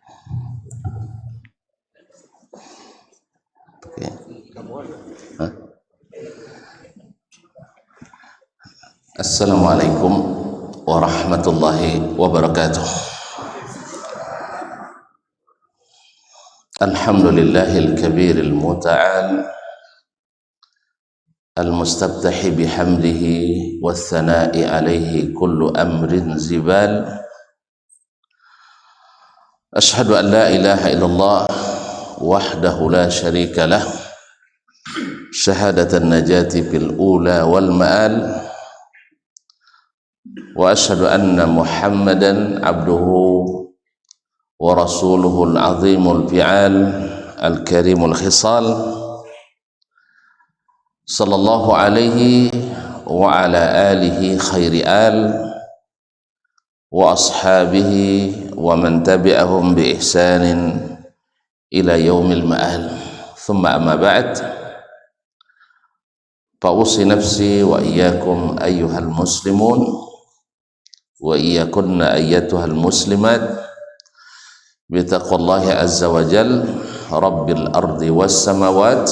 Okay. Hah? Assalamualaikum warahmatullahi wabarakatuh. Alhamdulillahil kabiril muta'al al-mustabtahi bihamdihi wathana'i alaihi kullu amrin zibal. Ashhadu an la ilaha illallah wahdahu la syarika lah, syahadatan najati fil ula wal ma'al, wa ashhadu anna Muhammadan abduhu wa rasuluhu al-azimul fi'al al-karimul khisal, sallallahu alaihi wa ala alihi khairi al wa ashabihi wa man tabi'ahum bi ihsanin ila yaumil ma'al. Thumma amma ba'd, fa usi nafsi wa iyyakum ayyuhal muslimun wa iyyakunna ayyatuhal muslimat bitaqwallahi azza wa jal rabbil ardi was samawat,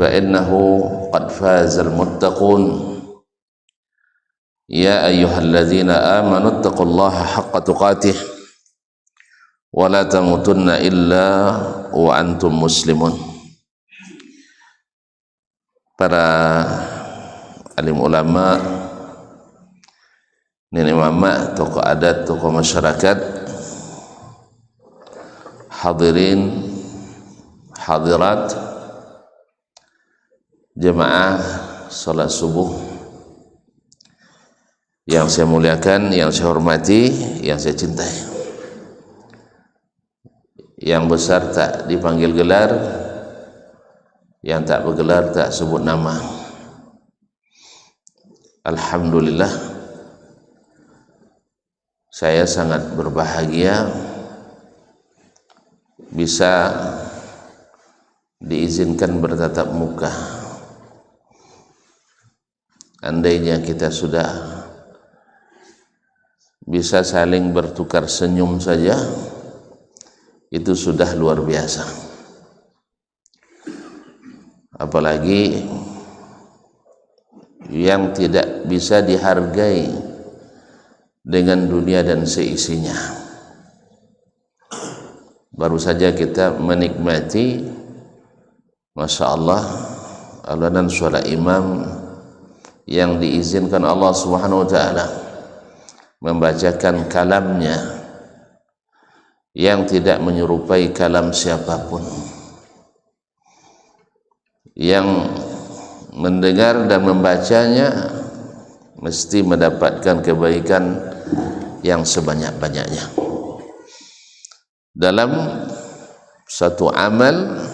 fa innahu qad fazal muttaqun. Ya ayyuhalladzina amanu taqullaha haqqa tuqatih wa la tamutunna illa wa antum muslimun. Para alim ulama, nenek mama, tokoh adat, tokoh masyarakat, hadirin hadirat, jemaah salat subuh yang saya muliakan, yang saya hormati, yang saya cintai. Yang besar tak dipanggil gelar, yang tak bergelar tak sebut nama. Alhamdulillah, saya sangat berbahagia bisa diizinkan bertatap muka. Andainya kita sudah bisa saling bertukar senyum saja, itu sudah luar biasa. Apalagi yang tidak bisa dihargai dengan dunia dan seisinya. Baru saja kita menikmati, Masya Allah, alunan suara imam yang diizinkan Allah Subhanahu wa ta'ala membacakan kalamnya yang tidak menyerupai kalam siapapun. Yang mendengar dan membacanya mesti mendapatkan kebaikan yang sebanyak-banyaknya. Dalam satu amal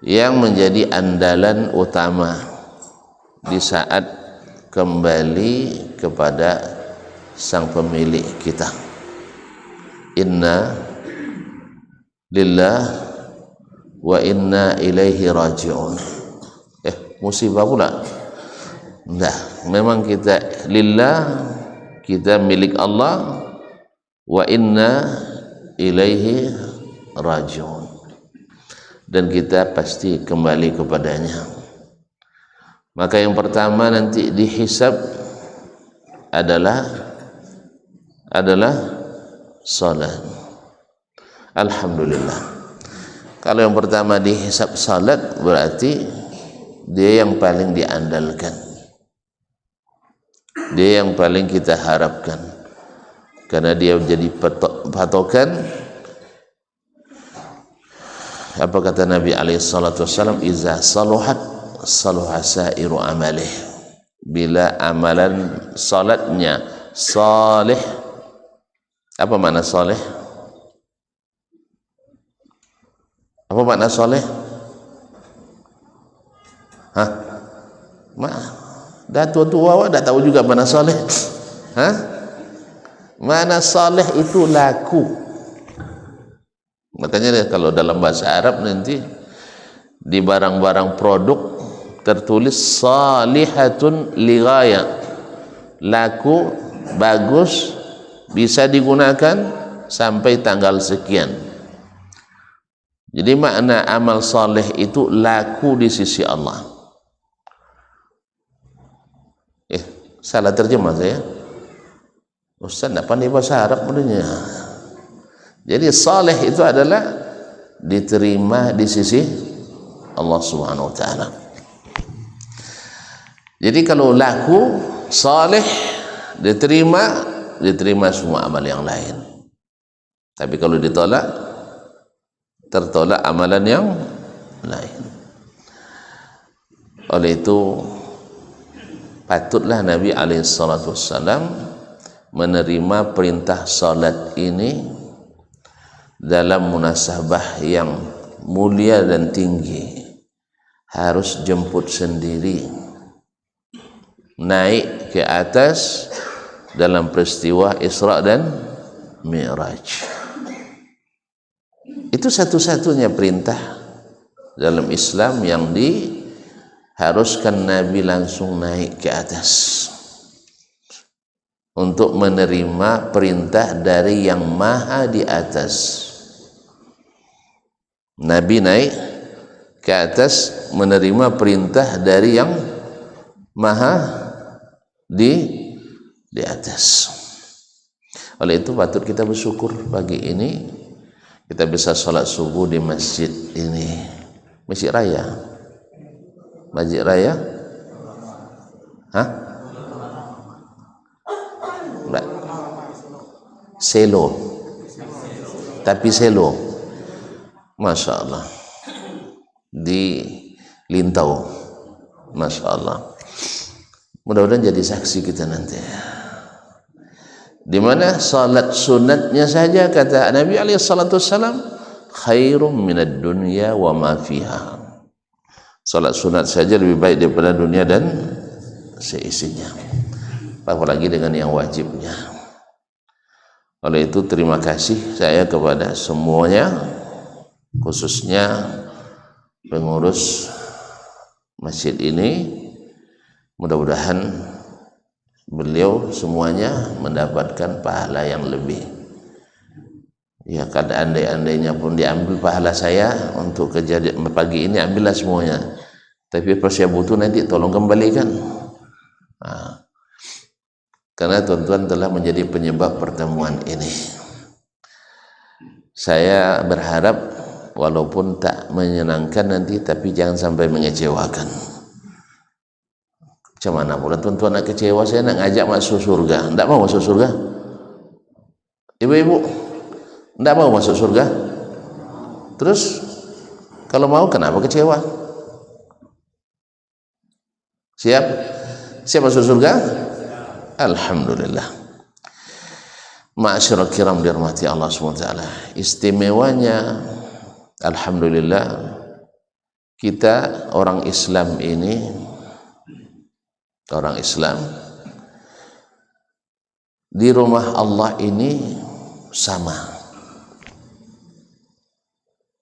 yang menjadi andalan utama di saat kembali kepada sang pemilik kita. Inna lillah wa inna ilaihi raji'un. Musibah pula. Nah, memang kita lillah, kita milik Allah, wa inna ilaihi raji'un, dan kita pasti kembali kepadanya. Maka yang pertama nanti dihisab adalah salat. Alhamdulillah. Kalau yang pertama dihisab salat, berarti dia yang paling diandalkan, dia yang paling kita harapkan, karena dia menjadi patokan. Apa kata Nabi alaihi salatu wassalam? Iza saluhat saluha sairu amalih. Bila amalan salatnya salih. Apa makna salih? Apa makna salih? Hah? Dah tua-tua awak dah tahu juga makna salih? Hah? Makna salih itu laku. Makanya kalau dalam bahasa Arab nanti di barang-barang produk tertulis salihatun lighaya, laku, bagus, bisa digunakan sampai tanggal sekian. Jadi makna amal saleh itu laku di sisi Allah. Salah terjemah saya. Ustaz tak pandai bahasa Arab sebenarnya. Jadi saleh itu adalah diterima di sisi Allah Subhanahu wa taala. Jadi kalau laku saleh diterima semua amal yang lain. Tapi kalau ditolak, tertolak amalan yang lain. Oleh itu patutlah Nabi SAW menerima perintah salat ini dalam munasabah yang mulia dan tinggi. Harus jemput sendiri, naik ke atas dalam peristiwa Isra dan Mi'raj. Itu satu-satunya perintah dalam Islam yang diharuskan Nabi langsung naik ke atas untuk menerima perintah dari yang maha di atas. Nabi naik ke atas menerima perintah dari yang maha di atas. Oleh itu patut kita bersyukur pagi ini kita bisa sholat subuh di masjid ini, Masjid Raya. Masjid Raya? Hah? Selo. Tapi Selo. Masya Allah. Di Lintau. Masya Allah. Mudah-mudahan jadi saksi kita nanti. Di mana salat sunatnya saja kata Nabi SAW khairum minad dunya wa ma fiha. Salat sunat saja lebih baik daripada dunia dan seisinya. Apalagi dengan yang wajibnya. Oleh itu terima kasih saya kepada semuanya, khususnya pengurus masjid ini. Mudah-mudahan beliau semuanya mendapatkan pahala yang lebih. Ya, kada andai-andainya pun diambil pahala saya untuk kejadian pagi ini, ambillah semuanya. Tapi kalau saya butuh nanti tolong kembalikan. Karena tuan-tuan telah menjadi penyebab pertemuan ini. Saya berharap walaupun tak menyenangkan nanti, tapi jangan sampai mengecewakan. Macam mana pula tuan-tuan nak kecewa, saya nak ngajak masuk surga, tidak mau masuk surga? Ibu-ibu tidak mau masuk surga? Terus kalau mau kenapa kecewa? Siap? Siap masuk surga? Alhamdulillah. Ma'asyiral kiram dirahmati Allah SWT. Istimewanya alhamdulillah kita orang Islam ini, orang Islam di rumah Allah ini sama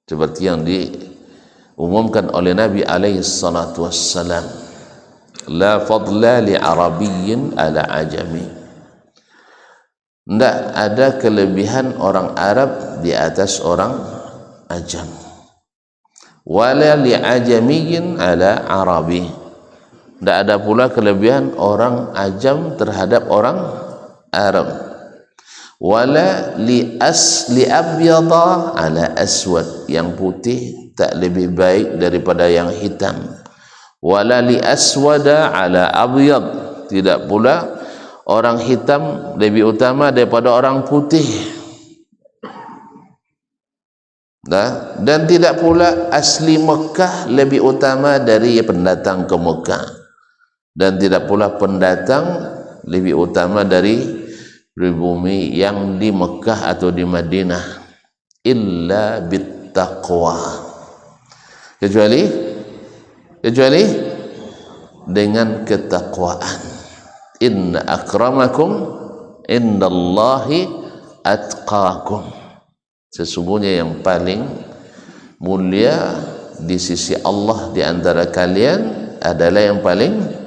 seperti yang diumumkan oleh Nabi alaihi salatu wassalam, la fadla li arabiyyin ala ajami. Tidak ada kelebihan orang Arab di atas orang ajam, wala li ajamiyyin ala arabi. Tidak ada pula kelebihan orang ajam terhadap orang Arab. Wala li abyada ala aswad, yang putih tak lebih baik daripada yang hitam. Wala li aswada ala abyad, tidak pula orang hitam lebih utama daripada orang putih. Dan tidak pula asli Mekah lebih utama dari pendatang ke Mekah. Dan tidak pula pendatang lebih utama dari pribumi yang di Mekah atau di Madinah, illa bittaqwa, kecuali dengan ketakwaan. Inna akramakum indallahi atqakum, sesungguhnya yang paling mulia di sisi Allah di antara kalian adalah yang paling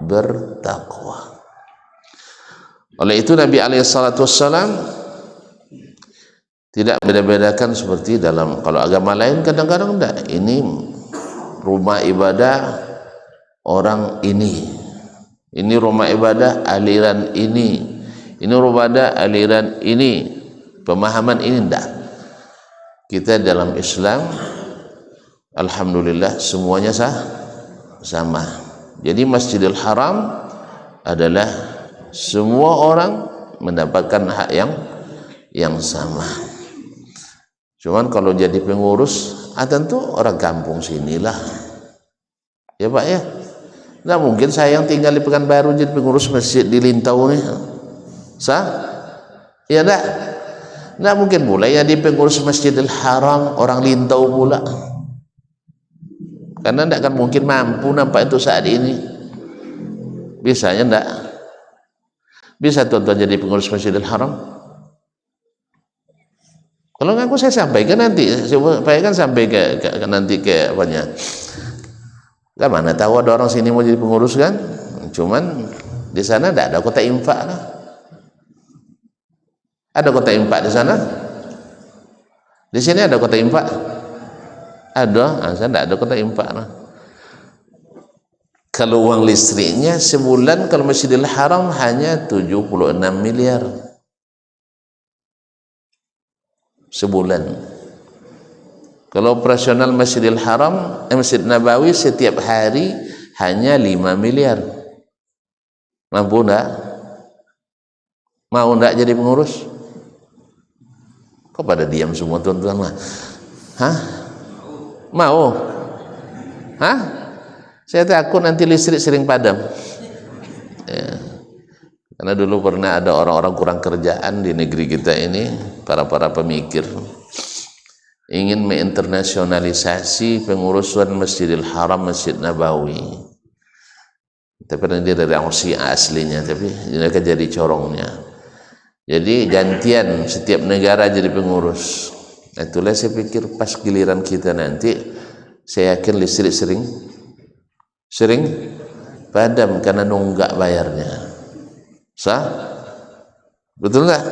bertakwa. Oleh itu Nabi alaihi salatu wassalam Tidak beda-bedakan seperti dalam, kalau agama lain kadang-kadang enggak, ini rumah ibadah orang ini rumah ibadah aliran ini rumah ibadah aliran ini, pemahaman ini enggak. Kita dalam Islam alhamdulillah semuanya sama. Jadi Masjidil Haram adalah semua orang mendapatkan hak yang sama. Cuman kalau jadi pengurus, tentu orang kampung sinilah, ya Pak ya. Nggak mungkin saya yang tinggal di Pekanbaru jadi pengurus masjid di Lintau nih, ya enggak. Nggak mungkin pula ya di pengurus Masjidil Haram orang Lintau pula, karena enggak akan mungkin mampu nampak itu saat ini. Bisanya enggak? Bisa tuan-tuan jadi pengurus Masjidil Haram? Kalau ngaku saya sampaikan nanti, saya kan sampai nanti ke apanya. Lah mana tahu ada orang sini mau jadi pengurus kan? Cuman di sana enggak ada kota infak lah. Ada kota infak di sana? Di sini ada kota infak? Ada, saya enggak ada kota infak lah. Kalau uang listriknya sebulan kalau Masjidil Haram hanya 76 miliar sebulan. Kalau operasional Masjidil Haram, Masjid Nabawi setiap hari hanya 5 miliar. Mampu enggak? Mau enggak jadi pengurus? Kok pada diam semua tuan-tuan mah? Hah? Mau? Hah? Saya takut nanti listrik sering padam. Ya. Karena dulu pernah ada orang-orang kurang kerjaan di negeri kita ini, para pemikir ingin menginternasionalisasi pengurusan Masjidil Haram, Masjid Nabawi. Tapi dia dari Syiah aslinya, tapi mereka jadi corongnya. Jadi gantian setiap negara jadi pengurus. Itulah saya pikir pas giliran kita nanti, saya yakin listrik sering padam karena nunggak bayarnya. Betul nggak?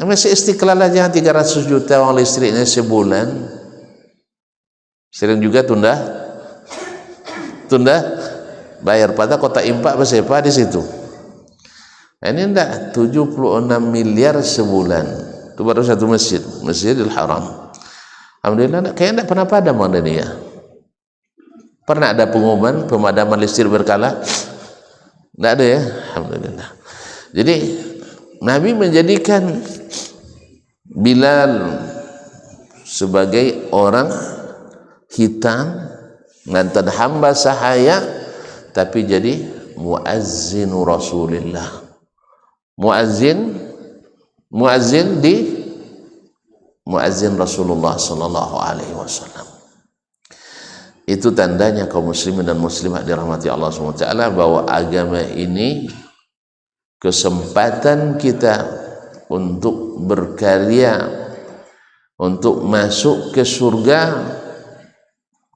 Masih Istiqlal aja 300 juta uang listriknya sebulan. Sering juga tunda bayar pada kota impak bersepa di situ. Ini enggak 76 miliar sebulan. Itu baru satu Masjidil Haram. Alhamdulillah kayaknya enggak pernah padam ini ya. Pernah ada pengumuman pemadaman listrik berkala? Enggak ada ya, alhamdulillah. Jadi Nabi menjadikan Bilal sebagai orang hitam, mantan hamba sahaya, tapi jadi muazzinu Rasulillah. Muazzin Rasulullah sallallahu alaihi wasallam. Itu tandanya kaum muslimin dan muslimat dirahmati Allah SWT bahwa agama ini kesempatan kita untuk berkarya, untuk masuk ke surga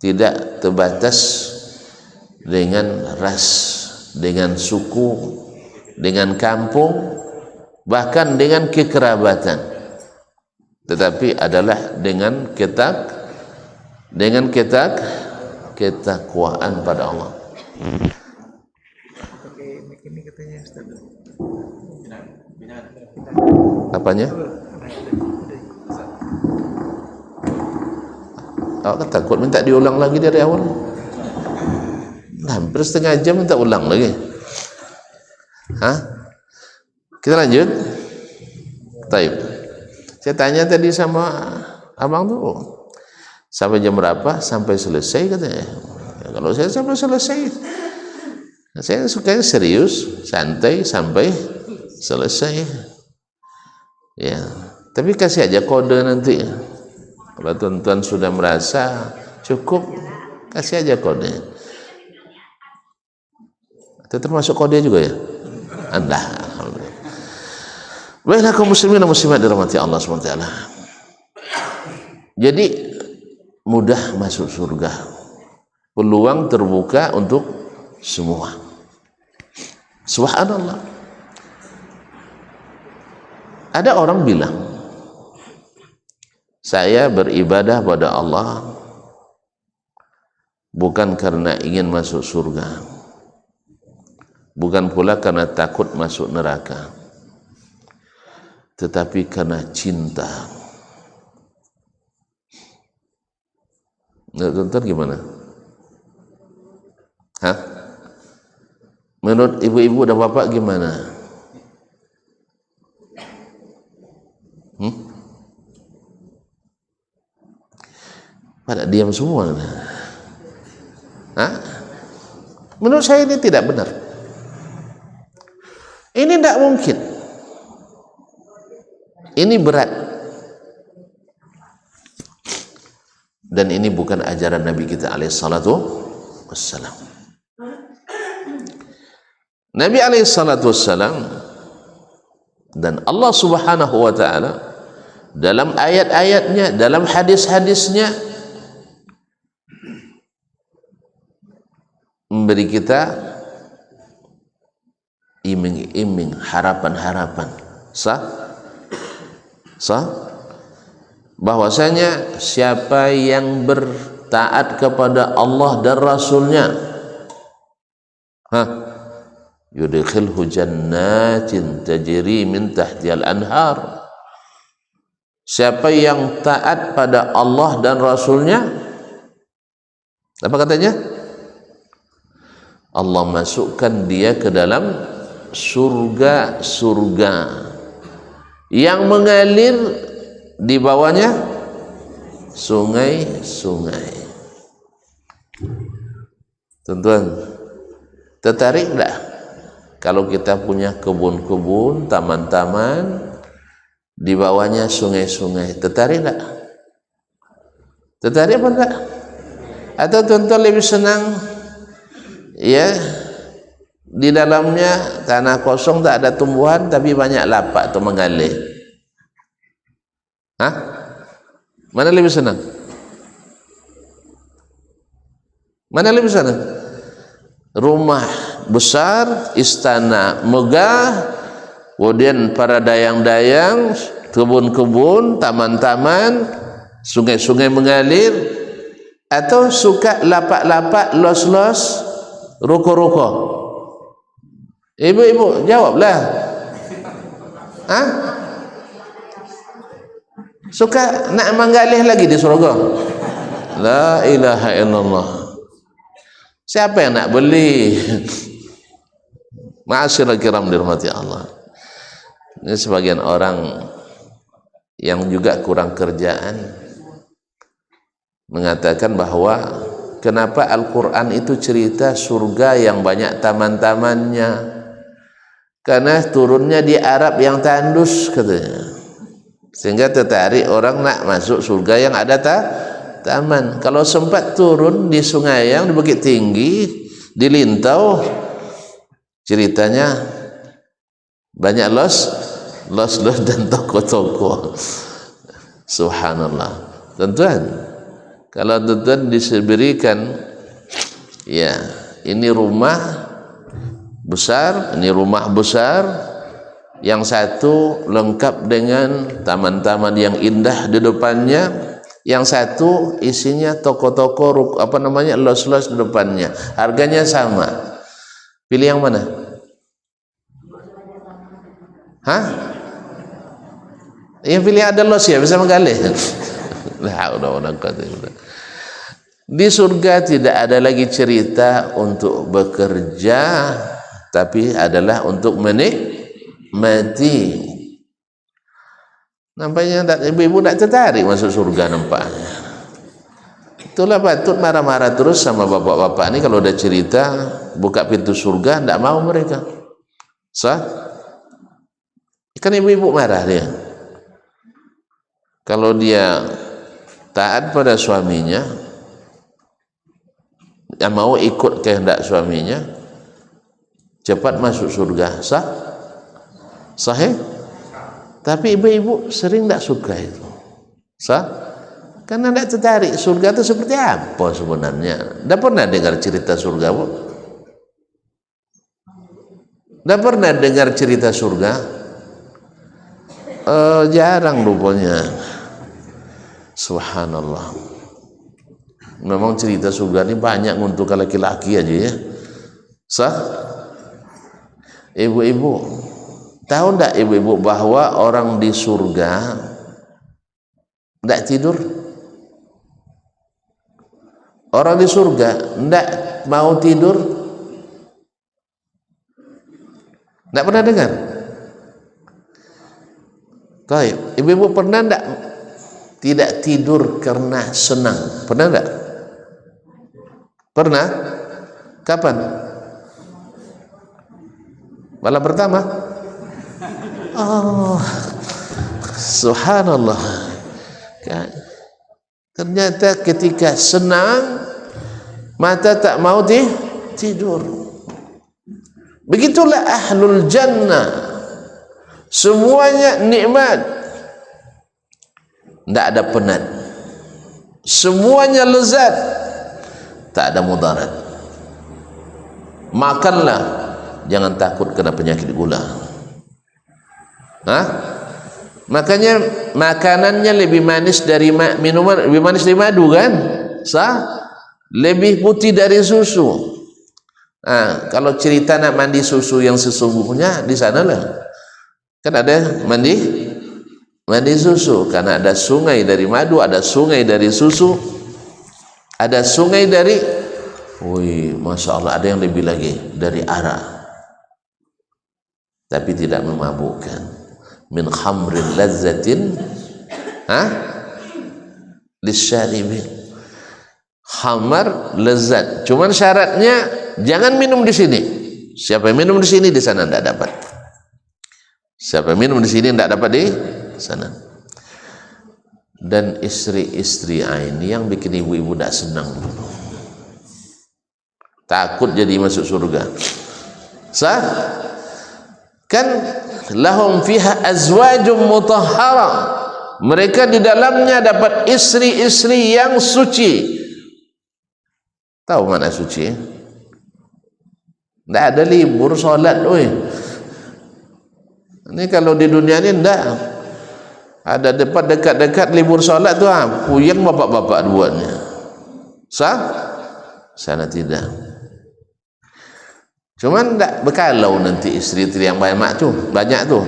tidak terbatas dengan ras, dengan suku, dengan kampung, bahkan dengan kekerabatan, tetapi adalah dengan ketakwaan pada Allah. Apanya? Awak takut minta diulang lagi dari awal? Hampir setengah jam minta ulang lagi. Hah? Kita lanjut. Taib. Saya tanya tadi sama abang tuh, sampai jam berapa? Sampai selesai katanya. Ya, kalau saya sampai selesai, saya sukanya serius, santai sampai selesai. Ya, tapi kasih aja kode nanti. Kalau tuan-tuan sudah merasa cukup, kasih aja kode. Itu termasuk kode juga ya? Anda. Baiklah kaum muslimin dan muslimat dirahmati Allah SWT. Jadi mudah masuk surga. Peluang terbuka untuk semua. Subhanallah. Ada orang bilang, Saya beribadah pada Allah bukan karena ingin masuk surga, bukan pula karena takut masuk neraka, tetapi karena cinta. Tonton gimana? Hah? Menurut ibu-ibu dan bapak gimana? Pada diam semua. Hah? Menurut saya ini tidak benar. Ini tidak mungkin. Ini berat. Dan ini bukan ajaran Nabi kita alaihissalatu wassalam. Nabi alaihissalatu wassalam dan Allah subhanahu wa ta'ala dalam ayat-ayatnya, dalam hadis-hadisnya memberi kita iming-iming, harapan-harapan bahwasanya siapa yang bertaat kepada Allah dan Rasulnya, yudkhilhu jannatin tajri min tahtihal anhar. Siapa yang taat pada Allah dan Rasulnya, apa katanya? Allah masukkan dia ke dalam surga-surga yang mengalir di bawahnya sungai-sungai. Tuan-tuan, tertarik enggak kalau kita punya kebun-kebun, taman-taman, di bawahnya sungai-sungai? Tertarik enggak? Tertarik apa enggak? Atau tuan-tuan lebih senang ya di dalamnya tanah kosong, tak ada tumbuhan tapi banyak lapak atau mengalir? Hah? Mana lebih senang? Mana lebih senang? Rumah besar, istana megah, kemudian para dayang-dayang, kebun-kebun, taman-taman, sungai-sungai mengalir, atau suka lapak-lapak, los-los, ruko-ruko? Ibu-ibu jawablah. Hah? Suka nak menggalih lagi di surga? La ilaha illallah. Siapa yang nak beli? Ma'asyiral kiram dirahmati Allah. Ini sebagian orang yang juga kurang kerjaan mengatakan bahwa kenapa Al-Quran itu cerita surga yang banyak taman-tamannya? Karena turunnya di Arab yang tandus katanya, sehingga tertarik orang nak masuk surga yang ada taman. Kalau sempat turun di sungai yang di Bukit Tinggi, di Lintau, ceritanya banyak los dan toko-toko. Subhanallah. Tuan-tuan, kalau tuan-tuan diberikan ya ini rumah besar, ini rumah besar, yang satu lengkap dengan taman-taman yang indah di depannya, yang satu isinya toko-toko, apa namanya, los-los di depannya, harganya sama, pilih yang mana? Hah? Yang pilih ada los ya, bisa menggalih. Di surga tidak ada lagi cerita untuk bekerja, tapi adalah untuk menikmati. Nampaknya ibu-ibu tak tertarik masuk surga nampaknya. Itulah patut marah-marah terus sama bapak-bapak ini kalau ada cerita buka pintu surga, tidak mau mereka. Kan ibu-ibu marah dia. Kalau dia taat pada suaminya, yang mau ikut kehendak suaminya, cepat masuk surga. Sahih? Tapi ibu-ibu sering tidak suka itu. Karena tidak tertarik. Surga itu seperti apa sebenarnya? Tidak pernah dengar cerita surga, Bu? Tidak pernah dengar cerita surga? Jarang rupanya. Subhanallah. Memang cerita surga ini banyak untuk laki-laki aja ya. Sah? Ibu-ibu, tahu enggak ibu-ibu bahwa orang di surga enggak tidur? Orang di surga enggak mau tidur? Enggak pernah dengar? Baik, ibu-ibu pernah enggak tidak tidur karena senang? Pernah enggak? Pernah? Kapan? Malam pertama? Oh, subhanallah. Ternyata ketika senang mata tak mau tidur. Begitulah ahlul jannah, semuanya nikmat, tidak ada penat, semuanya lezat, tak ada mudarat. Makanlah, jangan takut kena penyakit gula. Makanya makanannya lebih manis dari minuman, lebih manis dari madu kan? Lebih putih dari susu. Kalau cerita nak mandi susu yang sesungguhnya di sanalah. Kan ada mandi susu, karena ada sungai dari madu, ada sungai dari susu, ada sungai dari, masya Allah, ada yang lebih lagi dari arak, tapi tidak memabukkan. Min khamrin lazzatin lisyaribin. Khamar lezat, cuman syaratnya jangan minum di sini. Siapa yang minum di sini, di sana tidak dapat. Siapa yang minum di sini tidak dapat di sana. Dan istri-istri ini yang bikin ibu-ibu tidak senang dulu, takut jadi masuk surga. Kan lahum fiha azwajum mutahhara, mereka di dalamnya dapat istri-istri yang suci. Tahu mana suci? Tidak ada libur sholat. Ini kalau di dunia ini tidak ada dekat-dekat libur sholat tu, puyeng bapak-bapak buatnya. Sana tidak. Cuman tidak berkalau nanti istri-istri yang banyak tu.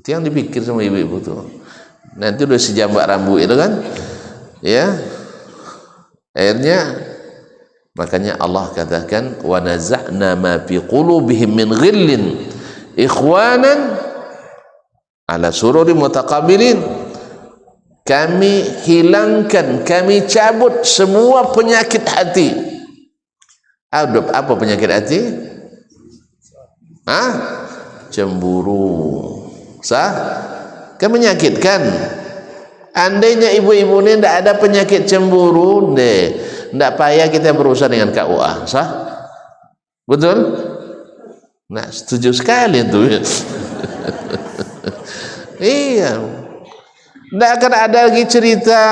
Itu yang dipikir sama ibu-ibu tu. Nanti udah sejambak rambut itu kan, ya. Akhirnya makanya Allah katakan, wa naza'na ma fi qulubihim min ghillin ikhwanan ala sururin mutaqabilin. Kami hilangkan, kami cabut semua penyakit hati. Apa penyakit hati? Cemburu. Kan menyakitkan. Andainya ibu-ibu ini tidak ada penyakit cemburu, tidak payah kita berurusan dengan KUA. Betul? Nah, setuju sekali itu. Iya. Tidak akan ada lagi cerita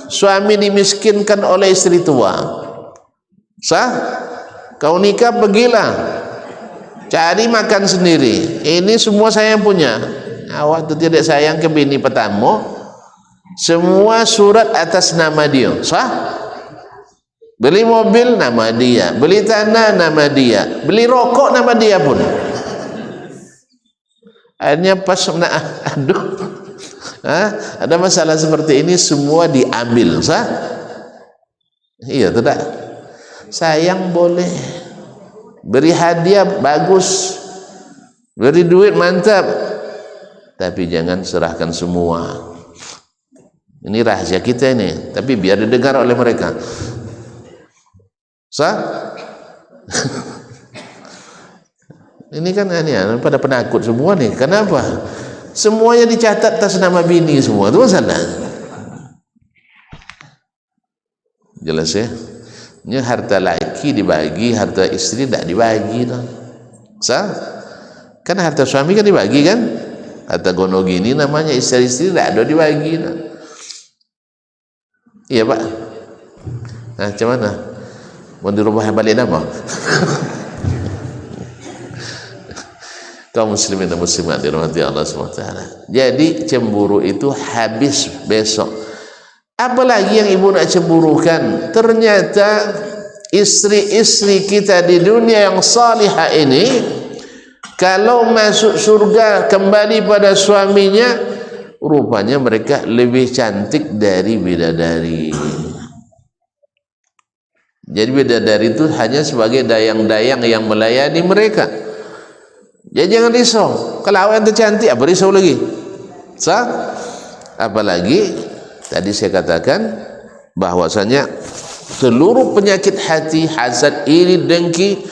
suami dimiskinkan oleh istri tua. Kau nikah, pergilah cari makan sendiri. Ini semua saya yang punya. Awak tu tidak sayang ke bini pertama. Semua surat atas nama dia. Beli mobil nama dia, beli tanah nama dia, beli rokok nama dia pun. Akhirnya pas ada masalah seperti ini, semua diambil. Iya tidak? Sayang boleh, beri hadiah bagus, beri duit mantap, tapi jangan serahkan semua. Ini rahasia kita ini, tapi biar didengar oleh mereka. Ini kan pada penakut semua nih. Kenapa? Semuanya dicatat atas nama bini semua. Itu masalah. Jelas ya? Ini harta laki dibagi, harta istri tidak dibagi. Kan harta suami kan dibagi kan? Harta gono gini namanya, istri-istri tidak ada dibagi. Iya Pak. Nah, macam mana? Mau dirubah balik nama? Kaum muslimin dan muslimat dirahmati Allah SWT. Jadi cemburu itu habis besok. Apalagi yang ibu nak cemburukan? Ternyata istri-istri kita di dunia yang salihah ini, kalau masuk surga kembali pada suaminya, rupanya mereka lebih cantik dari bidadari. Jadi bidadari itu hanya sebagai dayang-dayang yang melayani mereka. Jadi jangan risau. Kalau awak yang tercantik, apa risau lagi? Sah? Apalagi tadi saya katakan bahwasanya seluruh penyakit hati, hasad, iri, dengki,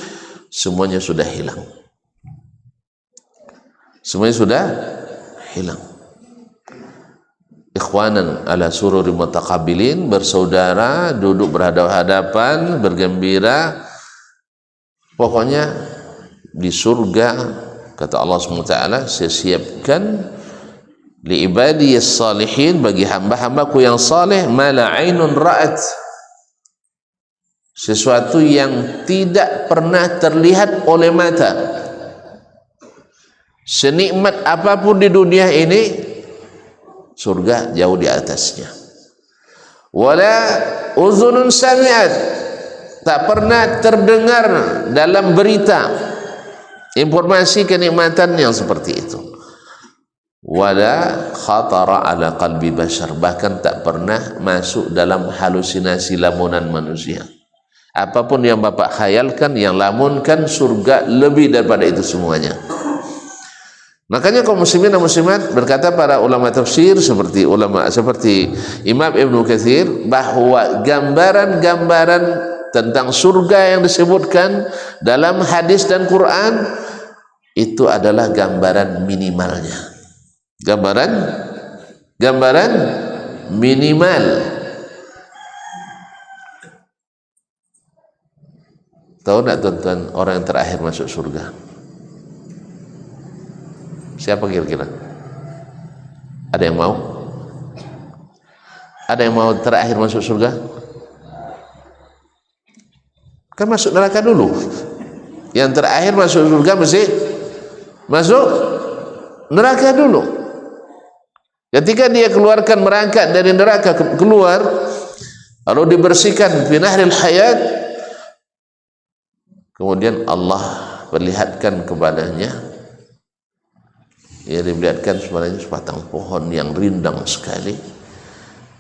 semuanya sudah hilang. Semuanya sudah hilang. Ikhwanan ala sururi mutaqabilin, bersaudara, duduk berhadapan-hadapan, bergembira. Pokoknya di surga, kata Allah SWT, saya siapkan li ibadiyas salihin, bagi hamba-hambaku yang saleh, ma la ainun ra'at, sesuatu yang tidak pernah terlihat oleh mata. Senikmat apapun di dunia ini, surga jauh di atasnya. Wala uzunun sami'at, tak pernah terdengar dalam berita informasi kenikmatan yang seperti itu. Wala khatara ala qalbi bashar, bahkan tak pernah masuk dalam halusinasi lamunan manusia. Apapun yang Bapak khayalkan, yang lamunkan, surga lebih daripada itu semuanya. Makanya kaum muslimin dan muslimat, berkata para ulama tafsir seperti Imam Ibnu Katsir, bahwa gambaran-gambaran tentang surga yang disebutkan dalam hadis dan Quran itu adalah gambaran minimalnya. Gambaran minimal. Tahu tak tuan-tuan orang yang terakhir masuk surga? Siapa kira-kira? Ada yang mau? Ada yang mau terakhir masuk surga? Kan masuk neraka dulu. Yang terakhir masuk surga mesti masuk neraka dulu. Ketika dia keluarkan, merangkak dari neraka keluar, lalu dibersihkan fi nahril hayat, kemudian Allah perlihatkan kepadanya, ia diperlihatkan sebenarnya sebatang pohon yang rindang sekali.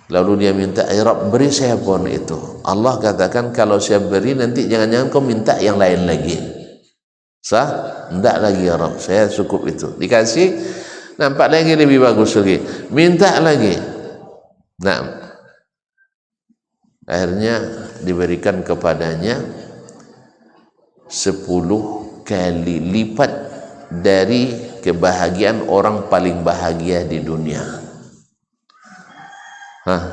Lalu dia minta, ya Rabb, beri saya pohon itu. Allah katakan, kalau saya beri nanti jangan-jangan kau minta yang lain lagi. Sah? Tidak lagi ya Rabb, saya cukup itu. Dikasih, nampak lagi lebih bagus lagi. Minta lagi. Nah, akhirnya diberikan kepadanya 10 kali lipat dari kebahagiaan orang paling bahagia di dunia.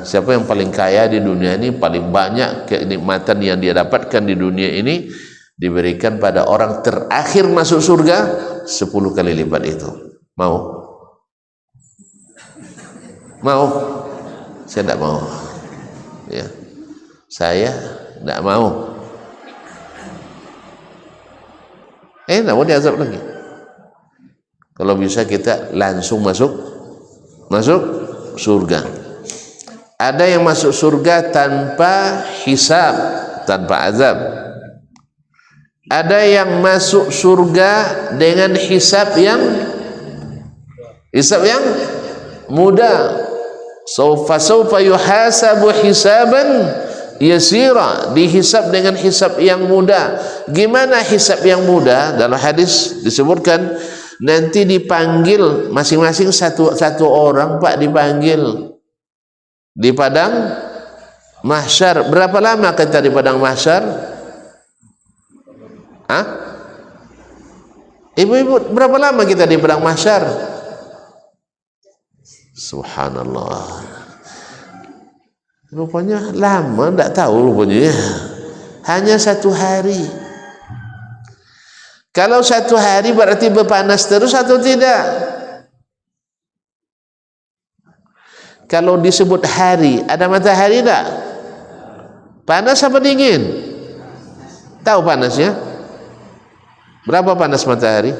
Siapa yang paling kaya di dunia ini, paling banyak kenikmatan yang dia dapatkan di dunia ini diberikan pada orang terakhir masuk surga 10 kali lipat itu. Mau? Mau? Saya tidak mau. Ya, saya tidak mau. Tidak mau diazab lagi. Kalau bisa kita langsung masuk surga. Ada yang masuk surga tanpa hisab, tanpa azab. Ada yang masuk surga dengan hisab yang mudah. Sawfa yuhasabu hisaban yasira, dihisab dengan hisab yang mudah. Gimana hisab yang mudah? Dalam hadis disebutkan nanti dipanggil masing-masing satu orang, Pak, dipanggil di padang mahsyar. Berapa lama kita di padang mahsyar? Ibu-ibu, berapa lama kita di padang mahsyar? Subhanallah. Rupanya lama, tidak tahu rupanya. Hanya 1 hari. Kalau 1 hari berarti berpanas terus atau tidak? Kalau disebut hari, ada matahari tak? Panas apa dingin? Tahu panasnya? Berapa panas matahari?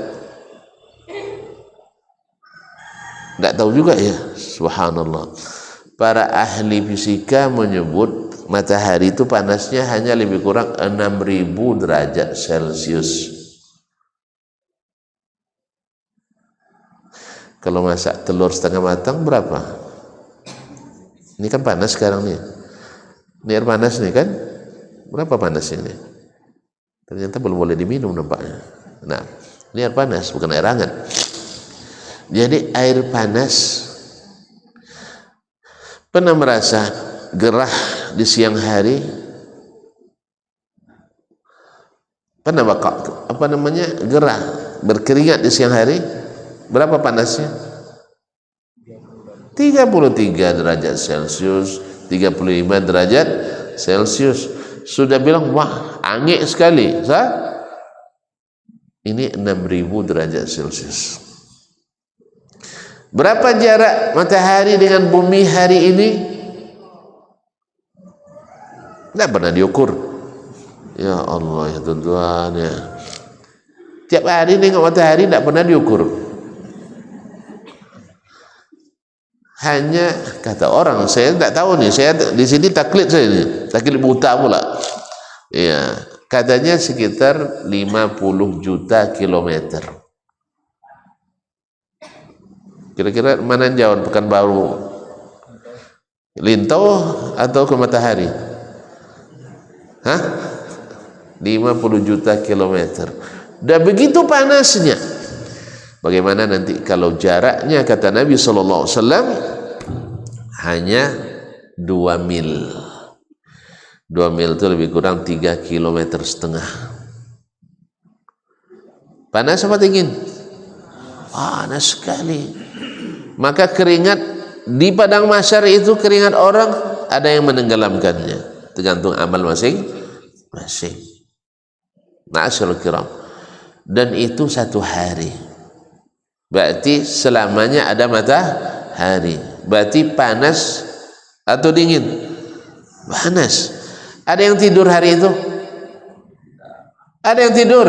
Tidak tahu juga ya, subhanallah. Para ahli fisika menyebut matahari itu panasnya hanya lebih kurang 6.000 derajat Celcius. Kalau masak telur setengah matang berapa? Ini kan panas sekarang nih. Ini air panas nih kan? Berapa panasnya ini? Ternyata belum boleh diminum nampaknya. Nah, ini air panas, bukan air hangat. Jadi air panas, pernah merasa gerah di siang hari? Pernah gerah, berkeringat di siang hari? Berapa panasnya? 33 derajat Celcius, 35 derajat Celcius. Sudah bilang, wah, angin sekali. Ini 6.000 derajat Celcius. Berapa jarak matahari dengan bumi hari ini? Tidak pernah diukur. Ya Allah ya tuan-tuan ya. Tiap hari tengok matahari tidak pernah diukur. Hanya kata orang, saya tidak tahu nih, saya di sini taklid saya ini, taklid buta pula. Ya, katanya sekitar 50 juta kilometer. Kira-kira mana yang jauh, Pekanbaru, Lintau atau ke matahari? 50 juta kilometer. Dan begitu panasnya. Bagaimana nanti kalau jaraknya, kata Nabi SAW, hanya 2 mil. 2 mil itu lebih kurang 3,5 kilometer. Panas apa dingin? Panas sekali. Maka keringat di padang mahsyar itu, keringat orang ada yang menenggelamkannya, tergantung amal masing-masing. Ma'asyiral kiram. Dan itu 1 hari. Berarti selamanya ada matahari. Berarti panas atau dingin? Panas. Ada yang tidur hari itu? Ada yang tidur?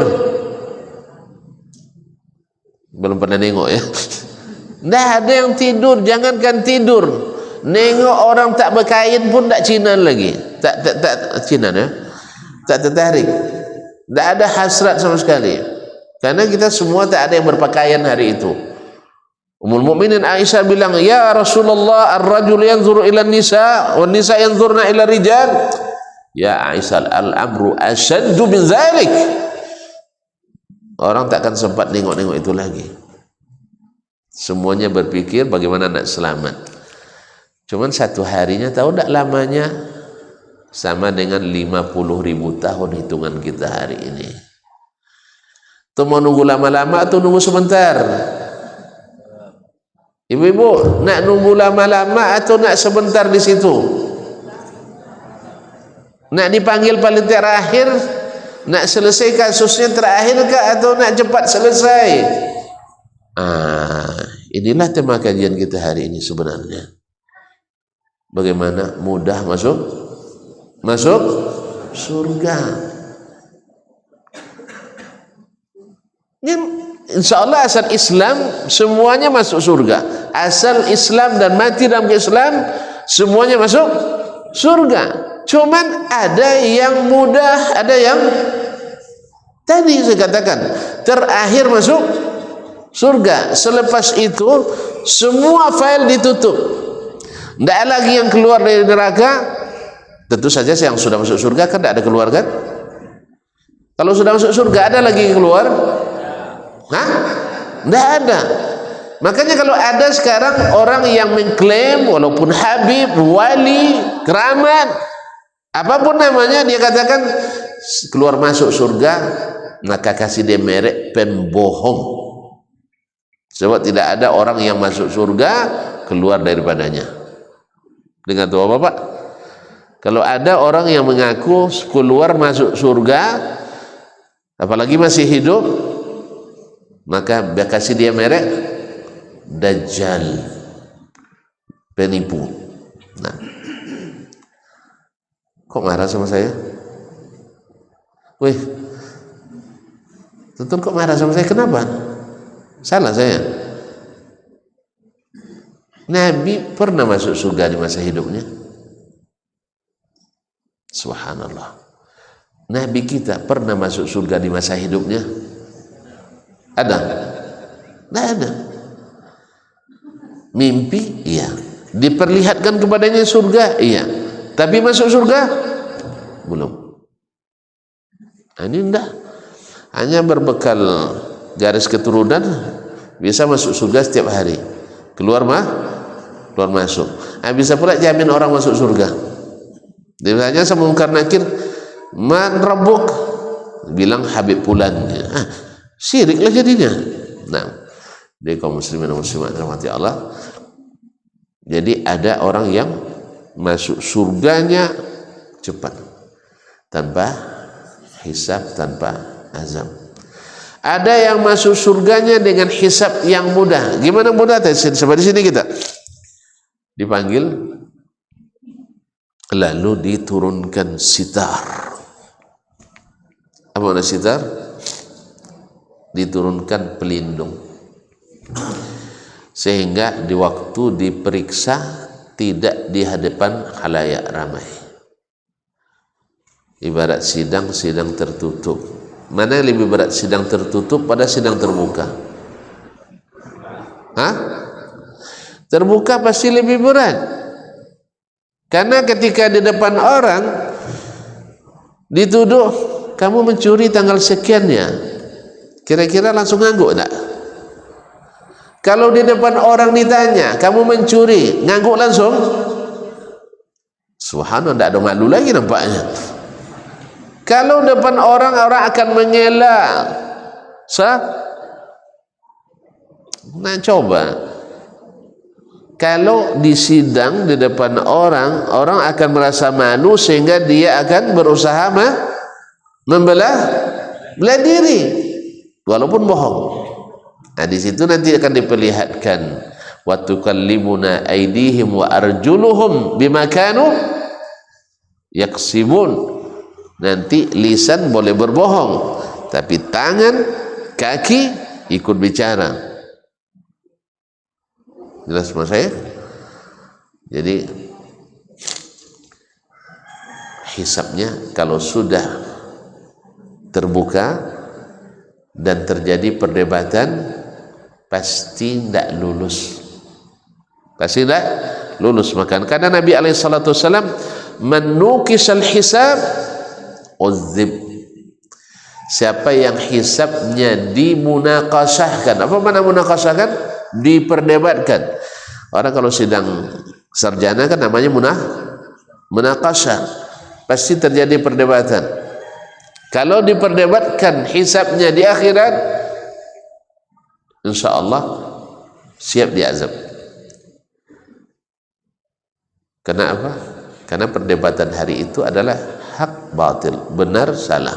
Belum pernah nengok ya. Tidak ada yang tidur, jangankan tidur, nengok orang tak berkain pun tak cinan lagi, tak cinan ya, tak tertarik, tidak ada hasrat sama sekali, karena kita semua tak ada yang berpakaian hari itu. Ummul Mukminin Aisyah bilang, ya Rasulullah, ar-rajul yanzuru ila nisa, wan nisa yanzurna ila rijal. Ya Aisyah, al-amru asyaddu min zalik. Orang takkan sempat nengok-nengok itu lagi. Semuanya berpikir bagaimana nak selamat. Cuman 1 harinya, tahu tak lamanya? Sama dengan 50.000 tahun hitungan kita hari ini. Itu mau nunggu lama-lama atau nunggu sebentar? Ibu-ibu, nak nunggu lama-lama atau nak sebentar di situ? Nak dipanggil paling terakhir? Nak selesai kasusnya terakhir kah, atau nak cepat selesai? Inilah tema kajian kita hari ini sebenarnya. Bagaimana mudah masuk surga. Insya Allah asal Islam semuanya masuk surga. Asal Islam dan mati dalam Islam semuanya masuk surga. Cuman ada yang mudah, ada yang tadi saya katakan terakhir masuk surga. Selepas itu semua file ditutup, tidak ada lagi yang keluar dari neraka. Tentu saja yang sudah masuk surga kan tidak ada keluar kan? Kalau sudah masuk surga ada lagi yang keluar? Tidak ada. Makanya kalau ada sekarang orang yang mengklaim walaupun habib, wali, keramat, apapun namanya, dia katakan keluar masuk surga, maka kasih dia merek pembohong. Sebab tidak ada orang yang masuk surga keluar daripadanya. Dengar tuh Bapak, kalau ada orang yang mengaku keluar masuk surga, apalagi masih hidup, maka kasih dia merek Dajjal, penipu. Nah, kok marah sama saya? Wih, tuntun kok marah sama saya? Kenapa? Salah saya? Nabi pernah masuk surga di masa hidupnya? Subhanallah. Nabi kita pernah masuk surga di masa hidupnya? Ada? Tidak ada. Mimpi? Iya. Diperlihatkan kepadanya surga? Iya. Tapi masuk surga? Belum. Ini tidak. Hanya berbekal garis keturunan bisa masuk surga setiap hari. Keluar masuk. Bisa pula jamin orang masuk surga. Ditanya sama Munkar Nakir, man rabbuk? Bilang Habib Fulan. Syiriklah jadinya. Nah, dari kaum muslimin dan muslimat rahmati Allah. Jadi ada orang yang masuk surganya cepat, tanpa hisab, tanpa azab. Ada yang masuk surganya dengan hisab yang mudah. Gimana mudah? Seperti sini kita dipanggil, lalu diturunkan sitar. Apa makna sitar? Diturunkan pelindung, sehingga di waktu diperiksa tidak di hadapan khalayak ramai. Ibarat sidang tertutup. Mana yang lebih berat, sidang tertutup pada sidang terbuka? Terbuka pasti lebih berat, karena ketika di depan orang dituduh kamu mencuri tanggal sekiannya, kira-kira langsung ngangguk enggak? Kalau di depan orang ditanya kamu mencuri, ngangguk langsung? Subhanallah, tidak ada malu lagi nampaknya. Kalau depan orang akan mengelak. Nah coba, kalau di sidang di depan orang akan merasa malu sehingga dia akan berusaha membelah diri walaupun bohong. Nah di situ nanti akan diperlihatkan, wa tukallimuna aydihim wa arjuluhum bima kanu yaksibun. Nanti lisan boleh berbohong, tapi tangan, kaki ikut bicara. Jelas maksud saya? Jadi hisabnya kalau sudah terbuka dan terjadi perdebatan, pasti tidak lulus. Pasti tidak lulus. Makan karena Nabi alaihissalatu wassalam menukisal hisab uzib. Siapa yang hisabnya dimunaqashahkan. Apa makna munaqashahkan? Diperdebatkan. Orang kalau sidang sarjana kan namanya munaqashah. Pasti terjadi perdebatan. Kalau diperdebatkan hisabnya di akhirat, insya Allah siap diazab. Kenapa? Karena perdebatan hari itu adalah hak batil, benar salah,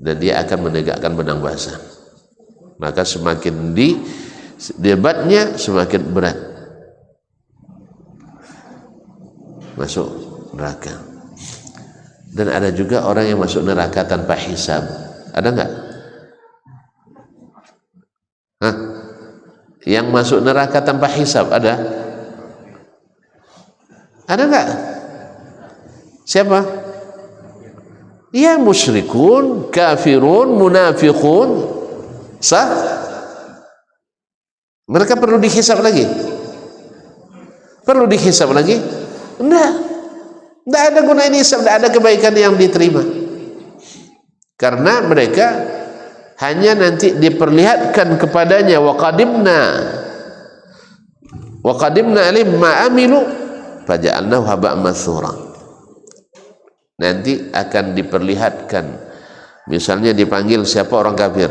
dan dia akan menegakkan benang basah. Maka semakin debatnya semakin berat, masuk neraka. Dan ada juga orang yang masuk neraka tanpa hisab. Ada enggak? Yang masuk neraka tanpa hisab ada? Ada enggak? Siapa? Ya musyrikun, kafirun, munafiqun. Sah? Mereka perlu dihisab lagi? Perlu dihisab lagi? Enggak. Enggak ada guna ini hisab, enggak ada kebaikan yang diterima. Karena mereka hanya nanti diperlihatkan kepadanya wa qadimna alim ma amilu faja'alnahu haba'an mansura. Nanti akan diperlihatkan, misalnya dipanggil siapa orang kafir,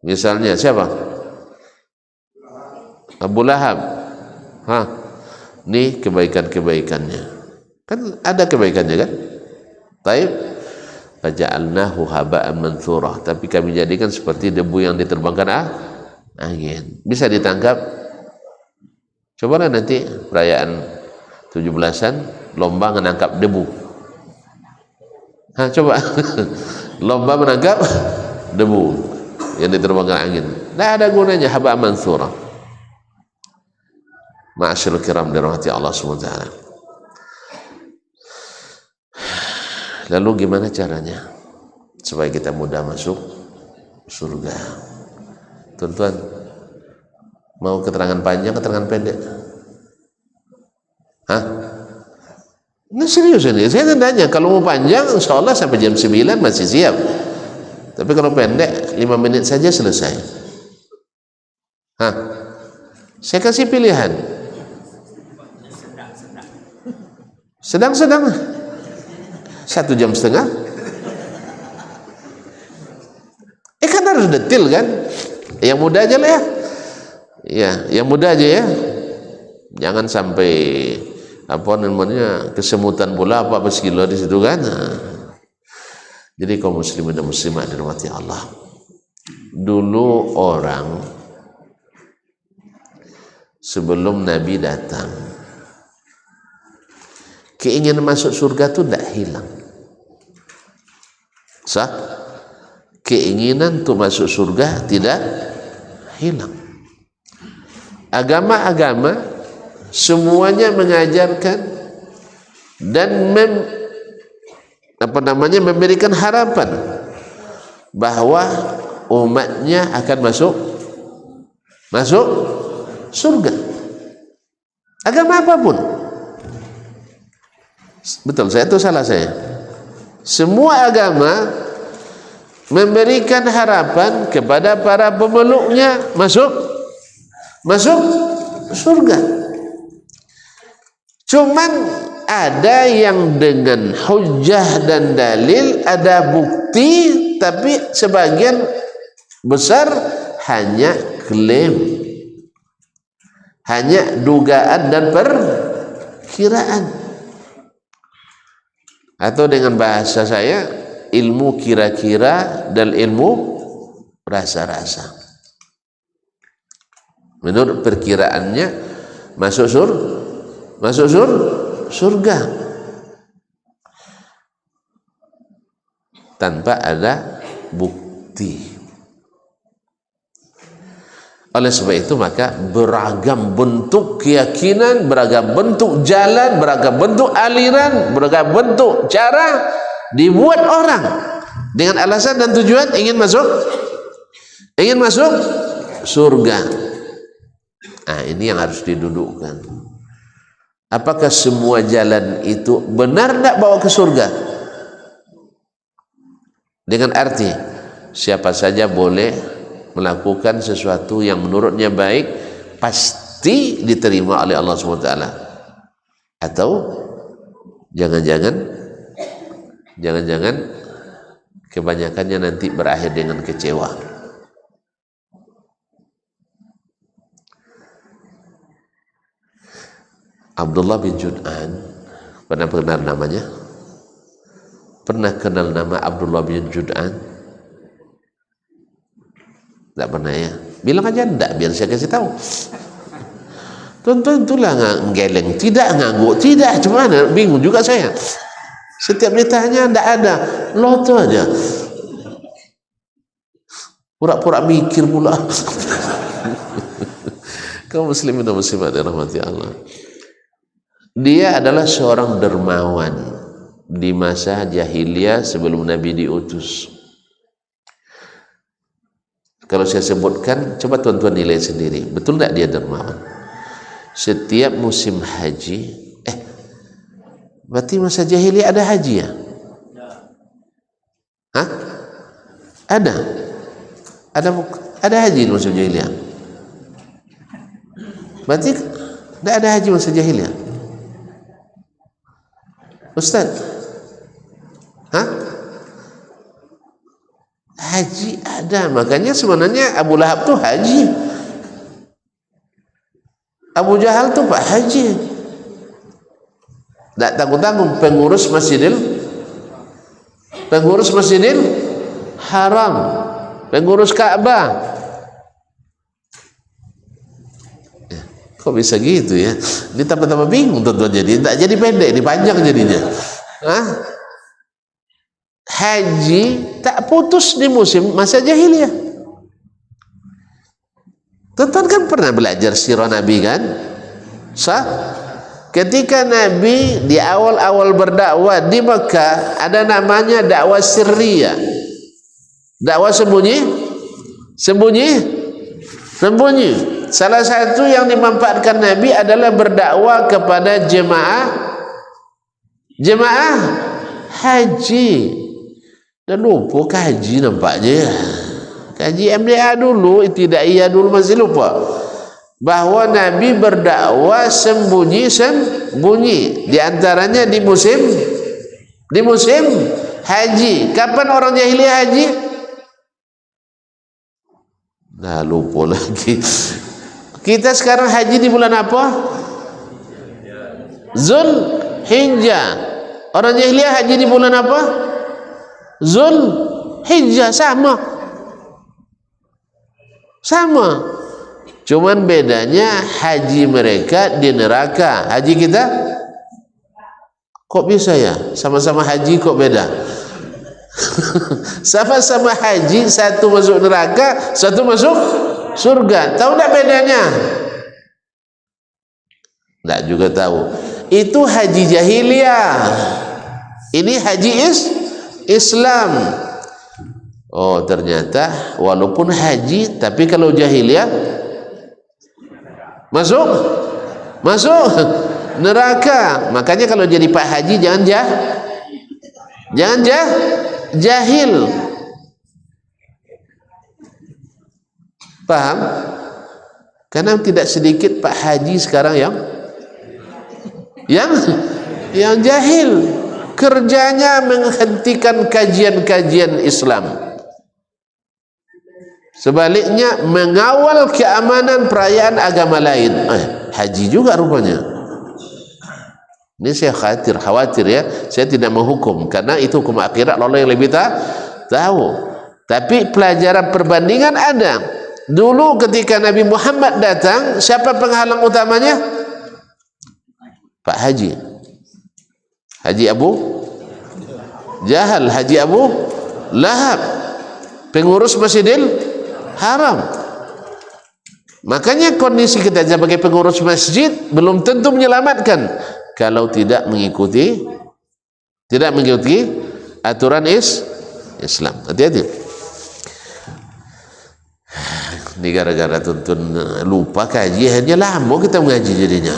misalnya siapa? Abu Lahab. Ini kebaikan-kebaikannya, kan ada kebaikannya kan? Taib, faja'alnahu haba'an mansura, tapi kami jadikan seperti debu yang diterbangkan angin. Bisa ditangkap. Cobalah nanti perayaan 17-an lomba menangkap debu. Coba lomba menangkap debu yang diterbangkan angin. Tidak ada gunanya, haba'an mansura. Ma'asyiral kiram dirahmati Allah SWT. Lalu gimana caranya supaya kita mudah masuk surga? Tuan-tuan, mau keterangan panjang, keterangan pendek? Hah? Ini serius ini. Saya tanya, kalau mau panjang, insya Allah sampai jam 9 masih siap. Tapi kalau pendek, 5 menit saja selesai. Hah? Saya kasih pilihan. Sedang-sedang. 1,5 jam. Kan harus detil kan? Yang mudah aja lah ya. Ya, yang mudah aja ya. Jangan sampai apa namanya kesemutan bola apa sekilo di situ kan. Nah. Jadi kaum muslimin dan muslimat dirahmati Allah. Dulu orang sebelum Nabi datang, keinginan masuk surga itu tidak hilang. Sah? Keinginan untuk masuk surga tidak hilang. Agama-agama semuanya mengajarkan dan memberikan harapan bahwa umatnya akan masuk surga. Agama apapun. Betul, saya itu salah saya. Semua agama memberikan harapan kepada para pemeluknya masuk surga. Cuman ada yang dengan hujjah dan dalil, ada bukti, tapi sebagian besar hanya klaim, hanya dugaan dan perkiraan, atau dengan bahasa saya ilmu kira-kira dan ilmu rasa-rasa. Menurut perkiraannya masuk surga tanpa ada bukti. Oleh sebab itu maka beragam bentuk keyakinan, beragam bentuk jalan, beragam bentuk aliran, beragam bentuk cara dibuat orang dengan alasan dan tujuan ingin masuk surga. Nah, ini yang harus didudukkan. Apakah semua jalan itu benar tidak bawa ke surga? Dengan arti siapa saja boleh melakukan sesuatu yang menurutnya baik, pasti diterima oleh Allah SWT. Atau jangan-jangan kebanyakannya nanti berakhir dengan kecewa. Abdullah bin Jud'an, pernah kenal namanya? Pernah kenal nama Abdullah bin Jud'an? Tidak pernah ya? Bilang aja enggak, biar saya kasih tahu. Tuan-tuan itulah ngeleng, tidak ngangguk, tidak, cuma bingung juga saya. Setiap ditanya tidak ada, loto aja. Pura-pura mikir pula. Kaum muslimin dan muslimat dirahmati Allah. Dia adalah seorang dermawan di masa jahiliyah sebelum Nabi diutus. Kalau saya sebutkan, coba tuan-tuan nilai sendiri. Betul tidak dia dermawan? Setiap musim haji, berarti masa jahiliyah ada haji ya? Hah? Ada haji di masa jahiliyah. Berarti tidak ada haji masa jahiliyah. Ustaz, hah? Haji ada, makanya sebenarnya Abu Lahab tuh haji, Abu Jahal tuh Pak Haji. Tidak tanggung-tanggung pengurus Masjidil Haram, pengurus Ka'bah. Kok bisa gitu ya? Ini tambah-tambah bingung tentu, jadi tidak jadi pendek, ini panjang jadinya. Hah? Haji tak putus di musim masa jahiliyah. Tuan-tuan kan pernah belajar sirah Nabi kan? Sah? Ketika Nabi di awal-awal berdakwah di Mekah, ada namanya dakwah sirriyah. Dakwah sembunyi. Salah satu yang dimanfaatkan Nabi adalah berdakwah kepada jemaah haji. Dan lupa haji nampaknya. Kaji MDA dulu, tidak iya dulu masih lupa. Bahwa Nabi berdakwah sembunyi di antaranya di musim haji. Kapan orang jahiliyah haji? Nah, lupa lagi. Kita sekarang haji di bulan apa? Zulhijjah. Orang jahiliyah haji di bulan apa? Zulhijjah. Sama. Cuman bedanya haji mereka di neraka, haji kita kok bisa ya? Sama-sama haji kok beda? Sama-sama haji, satu masuk neraka, satu masuk surga. Tahu enggak bedanya? Enggak juga tahu. Itu haji jahiliyah. Ini haji Islam. Oh, ternyata walaupun haji, tapi kalau jahiliyah masuk neraka. Makanya kalau jadi Pak Haji jangan jahil. Paham? Karena tidak sedikit Pak Haji sekarang yang jahil. Kerjanya menghentikan kajian-kajian Islam. Sebaliknya mengawal keamanan perayaan agama lain. Haji juga rupanya. Ini saya khawatir ya. Saya tidak menghukum karena itu hukum akhirat, Allah yang lebih tahu. Tapi pelajaran perbandingan ada. Dulu ketika Nabi Muhammad datang, siapa penghalang utamanya? Pak Haji. Haji Abu Jahal, Haji Abu Lahab, pengurus Masjidil Haram. Makanya kondisi kita sebagai pengurus masjid belum tentu menyelamatkan kalau tidak mengikuti aturan Islam. Hati-hati. Ini gara-gara tuntun lupa kajiannya, lama kita mengaji jadinya.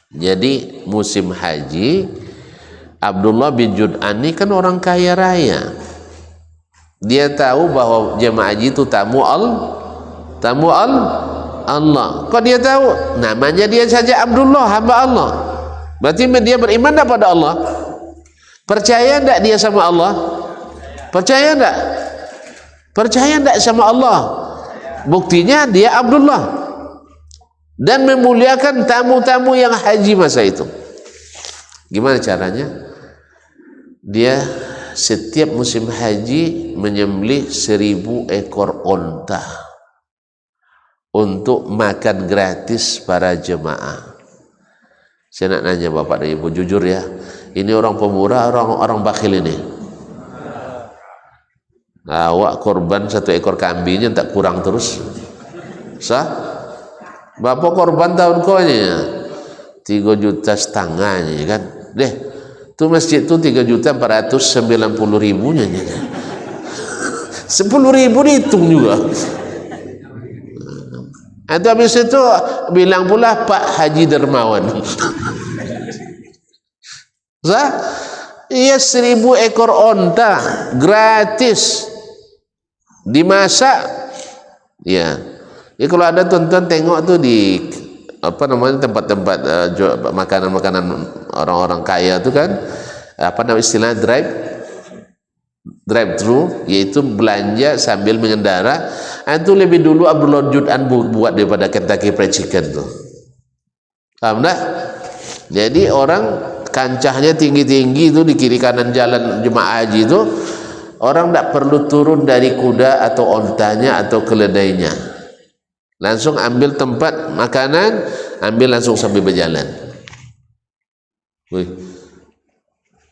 Jadi musim haji, Abdullah bin Jud'an ini kan orang kaya raya. Dia tahu bahwa jemaah haji itu tamu Allah. Kok dia tahu? Namanya dia saja Abdullah, hamba Allah. Berarti dia beriman tak pada Allah? Percaya tak dia sama Allah? Percaya tak? Percaya tak sama Allah? Buktinya dia Abdullah. Dan memuliakan tamu-tamu yang haji masa itu. Gimana caranya? Dia setiap musim haji menyembelih 1000 ekor onta untuk makan gratis para jemaah. Saya nak nanya bapak dan ibu, jujur ya, ini orang pemurah, orang bakhil ini. Awak korban 1 ekor kambingnya tak kurang terus. Sah? Bapak korban tahun konya 3,5 juta kan? Deh. Itu masjid itu 3.490.000 nya. 10.000 dihitung juga. Atau habis itu bilang pula Pak Haji Dermawan. Iya 1000 ekor onta gratis dimasak. Ya. Ya kalau ada tonton tengok tuh di apa namanya tempat-tempat makanan-makanan orang-orang kaya itu kan, apa nama istilah drive thru, yaitu belanja sambil mengendara. Itu lebih dulu Abdullah Jud'an buat daripada Kentucky Fried Chicken tuh. Paham tak? Jadi orang kancahnya tinggi-tinggi itu di kiri kanan jalan jemaah haji itu, orang tak perlu turun dari kuda atau ontanya atau keledainya, langsung ambil tempat makanan, ambil langsung sambil berjalan. Wih,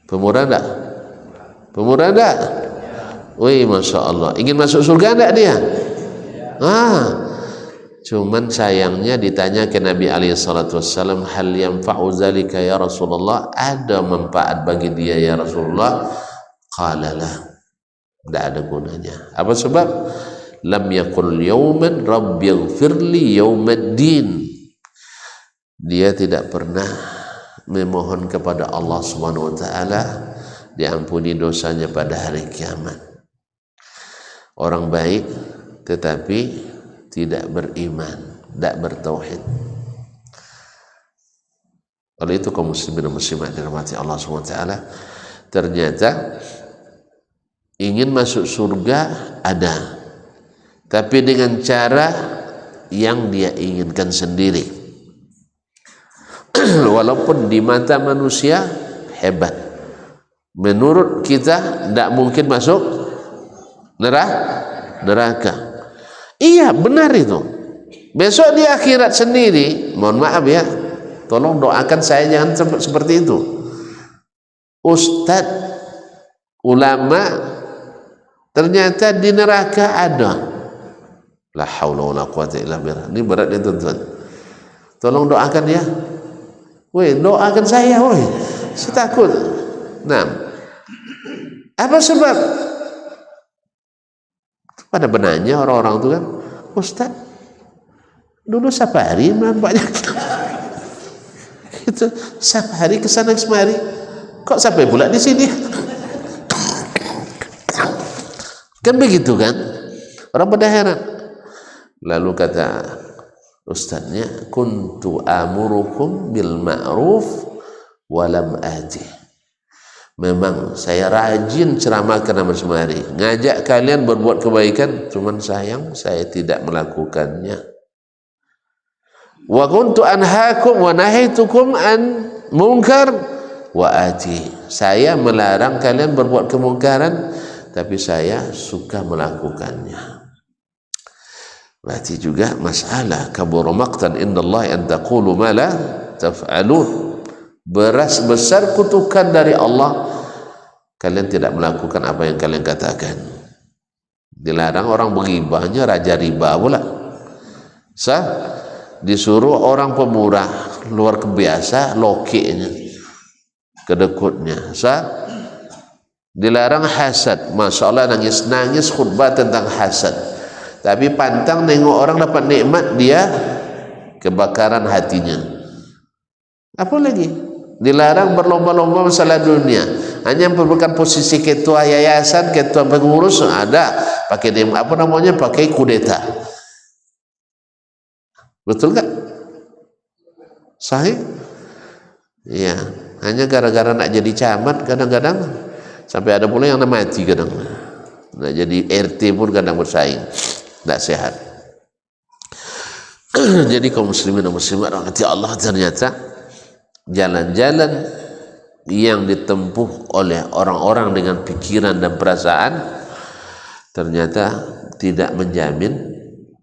pemurah tak? Pemurah tak? Wih, Masya Allah. Ingin masuk surga tak dia? Cuman sayangnya ditanya ke Nabi SAW, hal yanfa'u zalika ya Rasulullah, ada manfaat bagi dia ya Rasulullah? Qala la, tidak ada gunanya. Apa sebab? Lam yakul yawman rabbighfirli yawmaddin, dia tidak pernah memohon kepada Allah Subhanahu wa taala diampuni dosanya pada hari kiamat. Orang baik tetapi tidak beriman, tidak bertauhid. Oleh itu kaum muslimin dan muslimat dirahmati Allah Subhanahu wa taala, ternyata ingin masuk surga ada, tapi dengan cara yang dia inginkan sendiri. Walaupun di mata manusia hebat, menurut kita tidak mungkin masuk neraka. Iya, benar itu. Besok di akhirat sendiri, mohon maaf ya, tolong doakan saya jangan seperti itu. Ustadz, ulama, ternyata di neraka ada. La haula wala quwata illa billah. Ini berat ya tuan-tuan. Tolong doakan ya. Woi, doakan saya, woi. Saya takut. Nah, apa sebab? Pada benarnya orang-orang itu kan, Ustaz, dulu safari nampaknya itu safari kesana kemari, kok sampai pula di sini? Kan begitu kan? Orang pada heran. Lalu kata ustaznya, kuntu amurukum bil ma'ruf walam aji. Memang saya rajin ceramah ke nama semari, ngajak kalian berbuat kebaikan, cuman sayang saya tidak melakukannya. Wa kuntu anhaakum wa nahaitukum an munkar wa ati. Saya melarang kalian berbuat kemungkaran, tapi saya suka melakukannya. Berarti juga masalah kabura maqtan indallahi an taqulu ma la taf'alun. Beras besar kutukan dari Allah, kalian tidak melakukan apa yang kalian katakan. Dilarang orang berghibahnya raja riba pula. Disuruh orang pemurah luar kebiasa lokeknya, kedekutnya. Dilarang hasad. Masya Allah, nangis-nangis khutbah tentang hasad, tapi pantang nengok orang dapat nikmat, dia kebakaran hatinya. Apa lagi? Dilarang berlomba-lomba masalah dunia, hanya memperlukan posisi ketua yayasan, ketua pengurus, ada pakai apa namanya, pakai kudeta. Betul gak? Sahih? Iya, hanya gara-gara nak jadi camat kadang-kadang sampai ada pula yang mati kadang. Nak jadi RT pun kadang bersaing, tidak sehat. Jadi kaum muslimin dan muslimat rahmati Allah, ternyata jalan-jalan yang ditempuh oleh orang-orang dengan pikiran dan perasaan ternyata tidak menjamin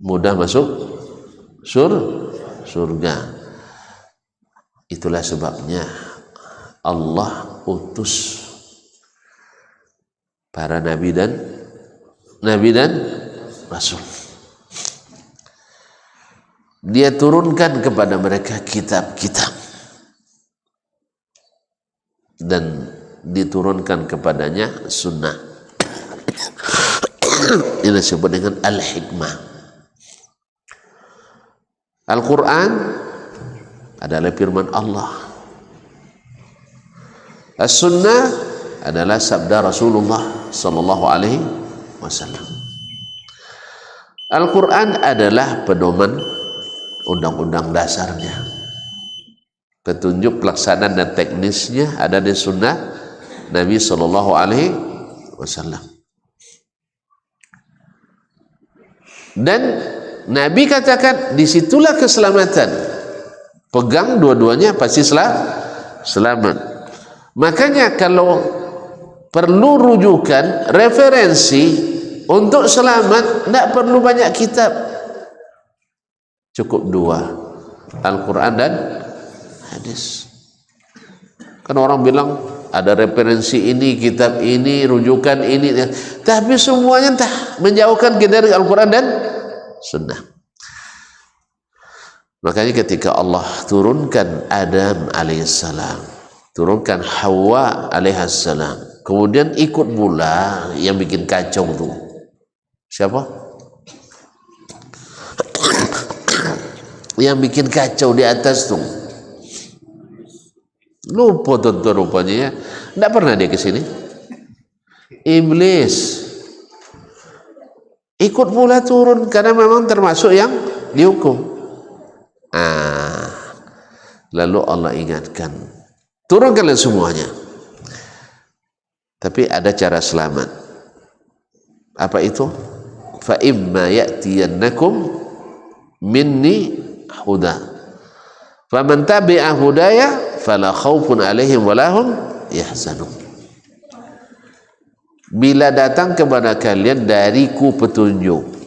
mudah masuk surga. Itulah sebabnya Allah utus para nabi dan rasul. Dia turunkan kepada mereka kitab-kitab, dan diturunkan kepadanya sunnah. Ini disebut dengan al-hikmah. Al-Quran adalah firman Allah. As-sunnah adalah sabda Rasulullah sallallahu alaihi wasallam. Al-Quran adalah pedoman undang-undang dasarnya. Petunjuk pelaksanaan dan teknisnya ada di sunnah Nabi sallallahu alaihi wasallam. Dan Nabi katakan disitulah keselamatan. Pegang dua-duanya pasti selamat. Makanya kalau perlu rujukan, referensi untuk selamat, tidak perlu banyak kitab, cukup dua, Al-Quran dan hadis. Kan orang bilang ada referensi ini, kitab ini, rujukan ini, tapi semuanya entah menjauhkan kita dari Al-Quran dan sunnah. Makanya ketika Allah turunkan Adam alaihissalam, turunkan Hawa alaihissalam, kemudian ikut pula yang bikin kacau tu siapa? Yang bikin kacau di atas tu lupa tuan-tuan rupanya ya. Tidak pernah dia ke sini. Iblis ikut pula turun karena memang termasuk yang dihukum. Lalu Allah ingatkan, turunkanlah semuanya. Tapi ada cara selamat. Apa itu? Fa imma ya'tiyannakum minni huda. Faman tabi'a hudaya fala khaufun 'alaihim wa lahum yahzanun. Bila datang kepada kalian dariku petunjuk.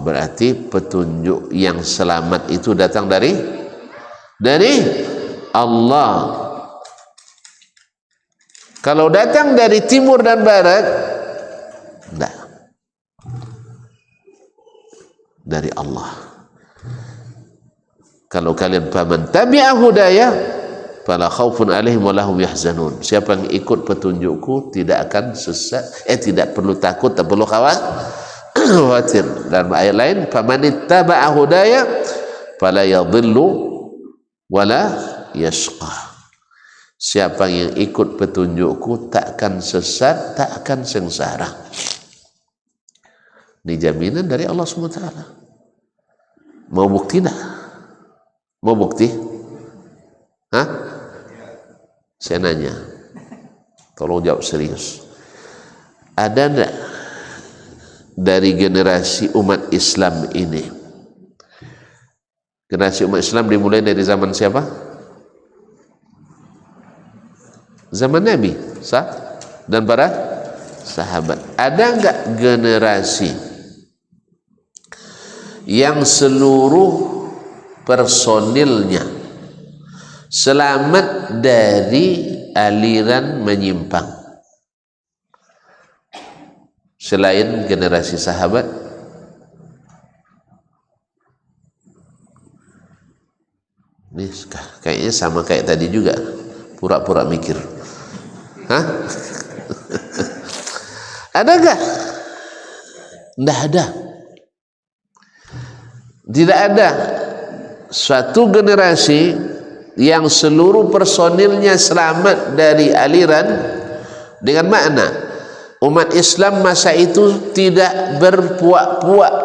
Berarti petunjuk yang selamat itu datang dari Allah. Kalau datang dari timur dan barat, enggak, dari Allah. Kalau kalian faman tabi'a hudaya fala khaufun 'alaihim wa lahum yahzanun. Siapa yang ikut petunjukku tidak akan sesat, tidak perlu takut, tak perlu khawatir. Dalam ayat lain, faman ittaba'a hudaya fala yadhillu wala yashqa. Siapa yang ikut petunjukku tak akan sesat, tak akan sengsara. Ini jaminan dari Allah SWT. Mau bukti tak? Mau bukti? Hah? Saya nanya, tolong jawab serius. Ada enggak dari generasi umat Islam ini? Generasi umat Islam dimulai dari zaman siapa? Zaman Nabi dan para sahabat. Ada enggak generasi yang seluruh personilnya selamat dari aliran menyimpang selain generasi sahabat? Ini kayaknya sama kayak tadi juga, pura-pura mikir. Hah? Ada enggak? Tidak ada. Tidak ada suatu generasi yang seluruh personilnya selamat dari aliran, dengan makna umat Islam masa itu tidak berpuak-puak.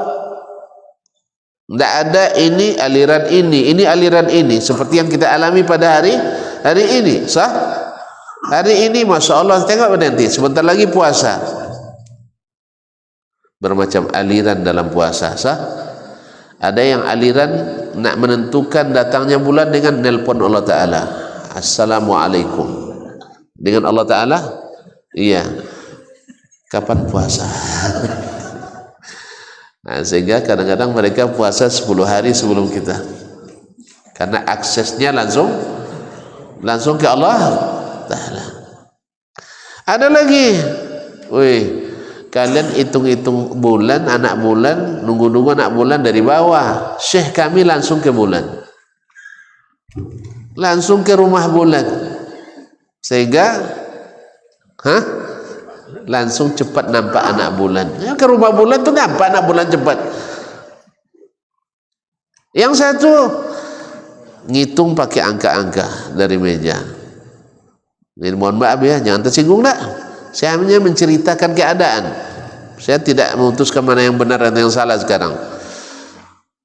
Tidak ada ini aliran ini aliran ini, seperti yang kita alami pada hari ini. Hari ini Masya Allah, tengok nanti sebentar lagi puasa, bermacam aliran dalam puasa. Ada yang aliran nak menentukan datangnya bulan dengan nelpon Allah Ta'ala, Assalamualaikum, dengan Allah Ta'ala, iya, kapan puasa? Nah, sehingga kadang-kadang mereka puasa 10 hari sebelum kita, karena aksesnya langsung ke Allah Ta'ala. Ada lagi, kalian hitung-hitung bulan, anak bulan, nunggu-nunggu anak bulan dari bawah. Syekh kami langsung ke bulan, langsung ke rumah bulan, sehingga langsung cepat nampak anak bulan. Ya, ke rumah bulan tuh nampak anak bulan cepat. Yang satu ngitung pakai angka-angka dari meja. Ini mohon maaf ya, jangan tersinggung dah. Saya hanya menceritakan keadaan. Saya tidak memutuskan mana yang benar dan yang salah sekarang.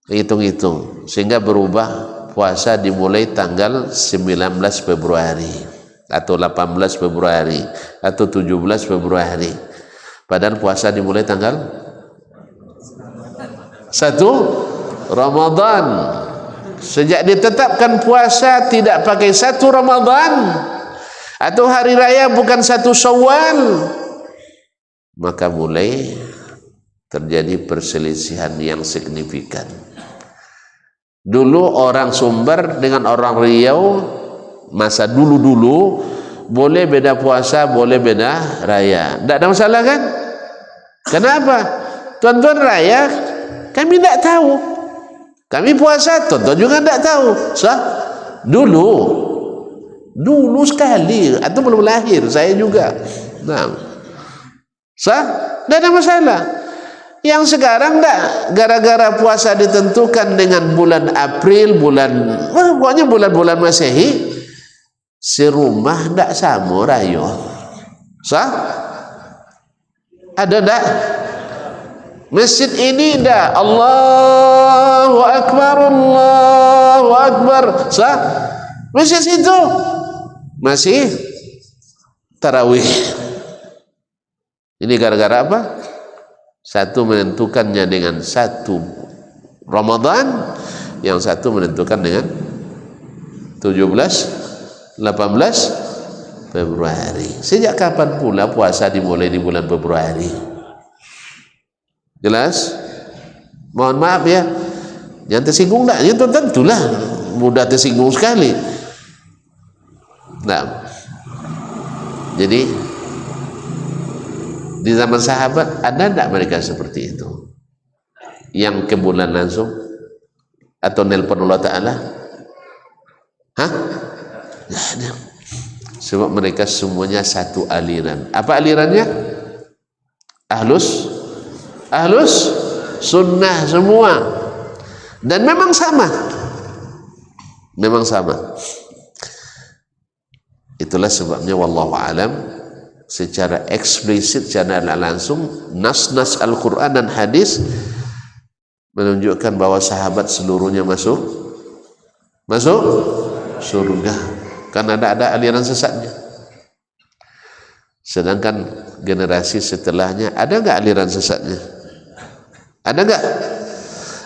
Hitung-hitung sehingga berubah. Puasa dimulai tanggal 19 Februari atau 18 Februari atau 17 Februari. Padahal puasa dimulai tanggal 1 Ramadan. Sejak ditetapkan puasa tidak pakai 1 Ramadan atau hari raya bukan 1 Syawal, maka mulai terjadi perselisihan yang signifikan. Dulu orang Sumber dengan orang Riau masa dulu-dulu boleh beda puasa, boleh beda raya, tidak ada masalah kan? Kenapa? Tuan-tuan raya kami tidak tahu, Kami puasa, tonton juga tidak tahu. Sah? Dulu sekali, atau belum lahir, saya juga. Nah, sah? Tidak ada masalah. Yang sekarang tidak, gara-gara puasa ditentukan dengan bulan April, pokoknya bulan-bulan Masehi, serumah tidak sama rayo. Sah? Ada tidak? Masjid ini tidak. Allahu Akbar. Sah? Masjid situ masih tarawih. Ini gara-gara apa? Satu menentukannya dengan 1 Ramadan, yang satu menentukan dengan 17, 18 Februari. Sejak kapan pula puasa dimulai di bulan Februari? Jelas? Mohon maaf ya, jangan tersinggung tak? Itu tentulah mudah tersinggung sekali. Nah, jadi di zaman sahabat ada tidak mereka seperti itu, yang ke bulan langsung atau nelpon Allah Ta'ala? Hah? Tidak ada. Sebab mereka semuanya satu aliran. Apa alirannya? Ahlus sunnah semua. Dan memang sama. Itulah sebabnya wallahu alam, secara eksplisit, secara langsung, nas-nas Al-Quran dan hadis menunjukkan bahwa sahabat seluruhnya masuk surga, karena ada aliran sesatnya. Sedangkan generasi setelahnya ada nggak aliran sesatnya? Ada nggak?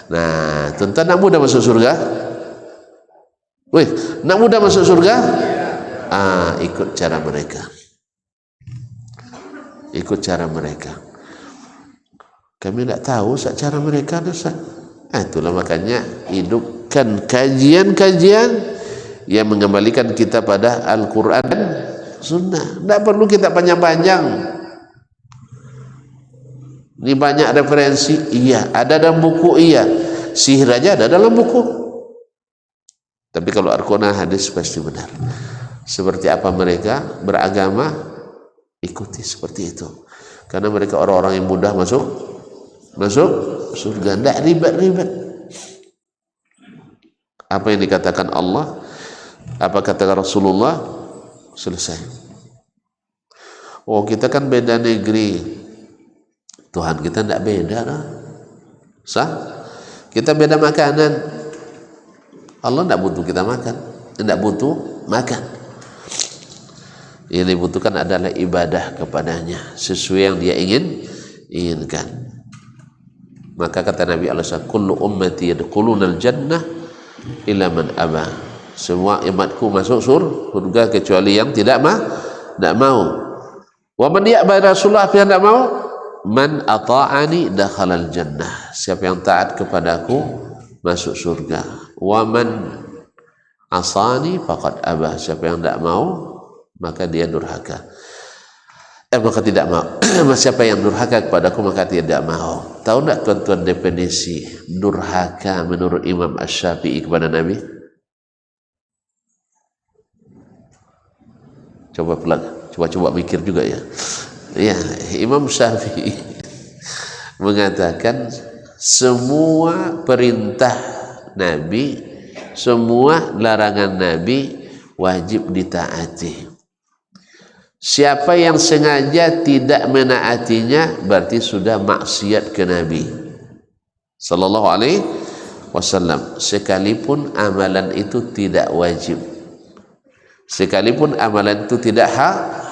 Nah, tuan-tuan nak mudah masuk surga? Wih, nak mudah masuk surga? Ikut cara mereka. Ikut cara mereka. Kami tidak tahu cara mereka. Itulah makanya hidupkan kajian-kajian yang mengembalikan kita pada Al-Quran dan Sunnah. Tidak perlu kita panjang-panjang. Ini banyak referensi, iya. Ada dalam buku, iya. Sihir aja ada dalam buku. Tapi kalau Al-Quran hadis pasti benar. Seperti apa mereka beragama, ikuti seperti itu. Karena mereka orang-orang yang mudah masuk surga, tidak ribet-ribet. Apa yang dikatakan Allah, apa kata Rasulullah, selesai. Oh, kita kan beda negeri, Tuhan kita tidak beda lah. Sah? Kita beda makanan, Allah tidak butuh kita makan, tidak butuh makan. Yang dibutuhkan adalah ibadah kepadanya sesuai yang dia inginkan. Maka kata Nabi Allah, kullu ummati yadkhulunal jannah illa man aba. Semua umatku masuk surga kecuali yang tidak mau. Wa man ya'ba Rasulullah, apa yang tidak mau? Man ata'ani dakhalal jannah. Siapa yang taat kepadaku masuk surga. Wa man asani faqad aba. Siapa yang tidak mau maka dia durhaka. Maka tidak mau. Siapa yang durhaka kepadaku maka tidak mau. Tahu tak tuan-tuan definisi durhaka menurut Imam Asy-Syafi'i kepada Nabi? Coba mikir juga ya. Ya, Imam Syafi'i mengatakan semua perintah Nabi, semua larangan Nabi wajib ditaati. Siapa yang sengaja tidak menaatinya berarti sudah maksiat ke Nabi sallallahu alaihi wasallam, sekalipun amalan itu tidak wajib, sekalipun amalan itu tidak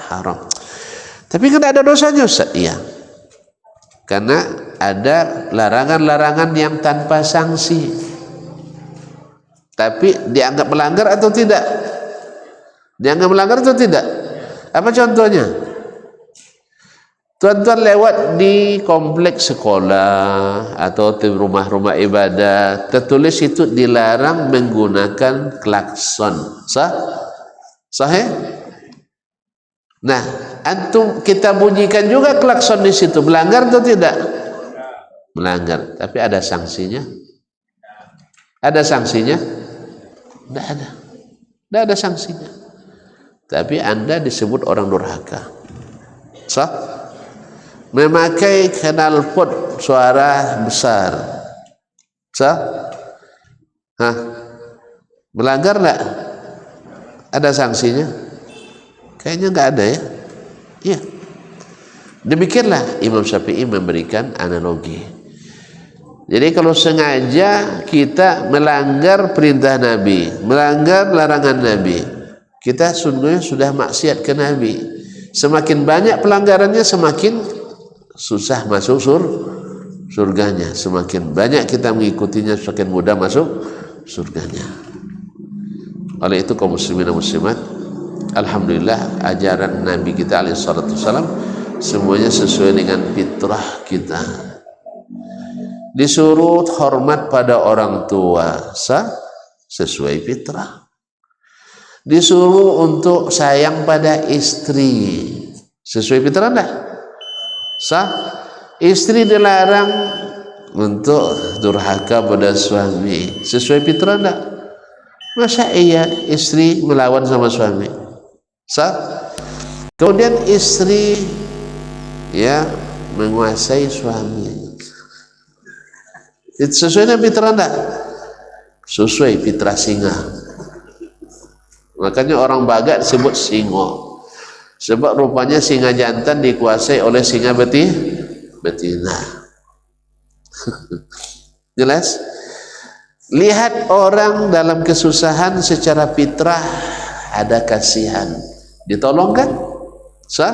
haram. Tapi kan ada dosanya, Ustaz? Iya. Karena ada larangan-larangan yang tanpa sanksi. Tapi dianggap melanggar atau tidak? Dianggap melanggar atau tidak? Apa contohnya? Tuan-tuan lewat di kompleks sekolah atau di rumah-rumah ibadah, tertulis itu dilarang menggunakan klakson. Sahih? Nah, antum kita bunyikan juga klakson di situ, melanggar atau tidak? Melanggar. Tapi ada sanksinya? Ada sanksinya? Tidak ada. Tidak ada sanksinya. Tapi Anda disebut orang durhaka. Sah? Memakai knalpot suara besar. Sah? Hah? Melanggar enggak? Ada sanksinya? Kayaknya enggak ada ya? Iya. Demikianlah Imam Syafi'i memberikan analogi. Jadi kalau sengaja kita melanggar perintah Nabi, melanggar larangan Nabi, kita sungguhnya sudah maksiat ke Nabi. Semakin banyak pelanggarannya, semakin susah masuk surganya. Semakin banyak kita mengikutinya, semakin mudah masuk surganya. Oleh itu kaum muslimin dan muslimat, alhamdulillah ajaran Nabi kita alaihi salatu wasallam semuanya sesuai dengan fitrah kita. Disuruh hormat pada orang tua, sah, sesuai fitrah. Disuruh untuk sayang pada istri, sesuai fitrah enggak? Sah. Istri dilarang untuk durhaka pada suami, sesuai fitrah enggak? Masa iya istri melawan sama suami? Sah. Kemudian istri ya menguasai suami, itu sesuai dengan fitrah enggak? Sesuai fitrah singa. Makanya orang Bagat disebut singo, sebab rupanya singa jantan dikuasai oleh singa betina. Jelas? Lihat orang dalam kesusahan secara fitrah ada kasihan, ditolong kan? Sah?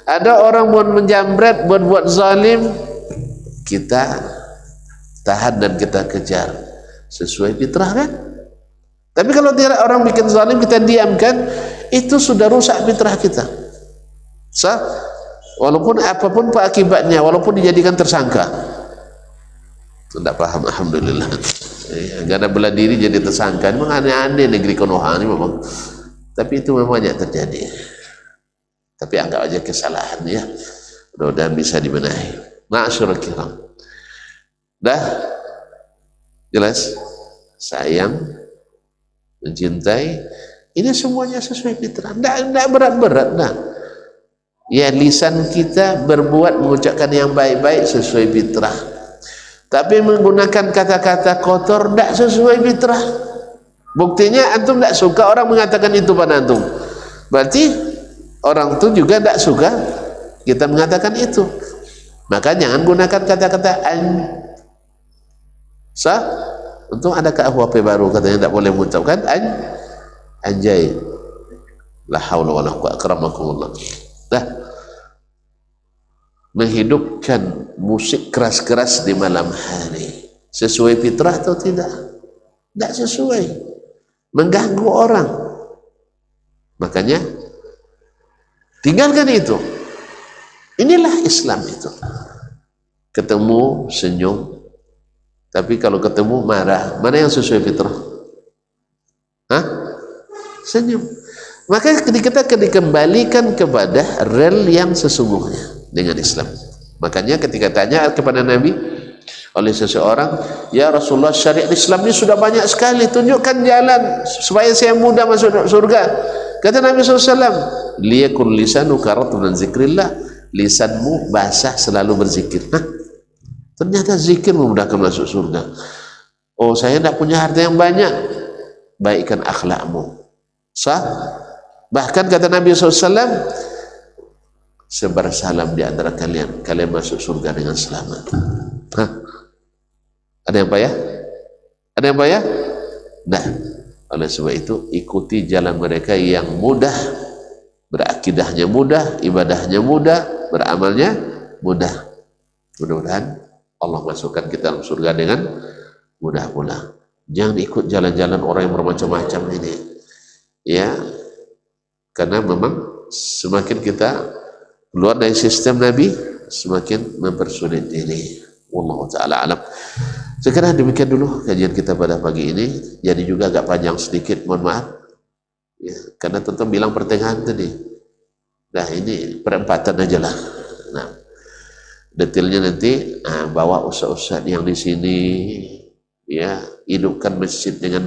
Ada orang buat menjambret, buat zalim, kita tahan dan kita kejar, sesuai fitrah kan? Tapi kalau tidak orang bikin zalim kita diamkan, itu sudah rusak fitrah kita. Sah? Walaupun apapun akibatnya, walaupun dijadikan tersangka. Tidak paham, alhamdulillah. Gak ada bela diri jadi tersangka. Memang aneh-aneh negeri Konoha ini memang. Tapi itu memang banyak terjadi. Tapi anggap aja kesalahan ya. Mudah-mudahan bisa dibenahi. Ma'asyiral kiram. Dah jelas? Sayang, mencintai, ini semuanya sesuai fitrah. Tidak berat-berat. Nah, ya lisan kita berbuat mengucapkan yang baik-baik sesuai fitrah. Tapi menggunakan kata-kata kotor tidak sesuai fitrah. Buktinya antum tidak suka orang mengatakan itu pada antum. Berarti orang itu juga tidak suka kita mengatakan itu. Maka jangan gunakan kata-kata sah. Untung ada KUHP baru katanya tidak boleh mengucapkan anjay. La haula wala quwwata akramakumullah. Dah. Menghidupkan musik keras-keras di malam hari sesuai fitrah atau tidak? Tidak sesuai, mengganggu orang. Makanya tinggalkan itu. Inilah Islam itu. Ketemu senyum, tapi kalau ketemu marah, mana yang sesuai fitrah? Hah? Senyum. Maka kita dikembalikan kepada rel yang sesungguhnya dengan Islam. Makanya ketika tanya kepada Nabi oleh seseorang, ya Rasulullah, syariat Islam ini sudah banyak sekali, tunjukkan jalan supaya saya mudah masuk surga. Kata Nabi SAW, liyakun lisanuka ratban zikrillah, lisanmu basah selalu berzikir. Hah? Ternyata zikir memudahkan masuk surga. Oh, saya tidak punya harta yang banyak, baikkan akhlakmu. Sah? Bahkan kata Nabi SAW, sebar salam di antara kalian, kalian masuk surga dengan selamat. Hah? Ada yang payah? Ada yang payah? Nah, oleh sebab itu ikuti jalan mereka yang mudah, berakidahnya mudah, ibadahnya mudah, beramalnya mudah. Mudah-mudahan Allah masukkan kita dalam surga dengan mudah pula. Jangan ikut jalan-jalan orang yang bermacam-macam ini, ya, karena memang semakin kita keluar dari sistem Nabi, semakin mempersulit diri. Wallahu ta'ala alam. Sekarang demikian dulu kajian kita pada pagi ini. Jadi juga agak panjang sedikit, mohon maaf ya, karena tentu bilang pertengahan tadi. Nah ini perempatan aja lah. Nah, detailnya nanti bawa ustaz-ustaz yang di sini ya, hidupkan masjid dengan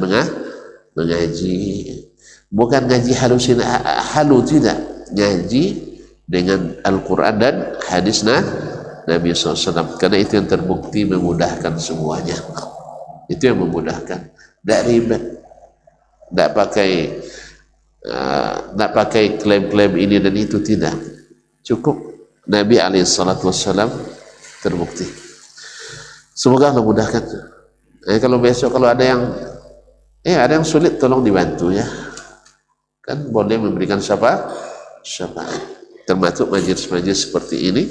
mengaji, bukan ngaji halu, tidak, ngaji dengan Al-Quran dan hadis Nabi SAW, karena itu yang terbukti memudahkan semuanya. Itu yang memudahkan, tidak ribet, tidak pakai klaim-klaim ini dan itu, tidak, cukup Nabi SAW terbukti. Semoga Allah mudahkan. Kalau besok kalau ada yang sulit, tolong dibantu ya, kan boleh memberikan syafaat, termasuk majelis-majelis seperti ini.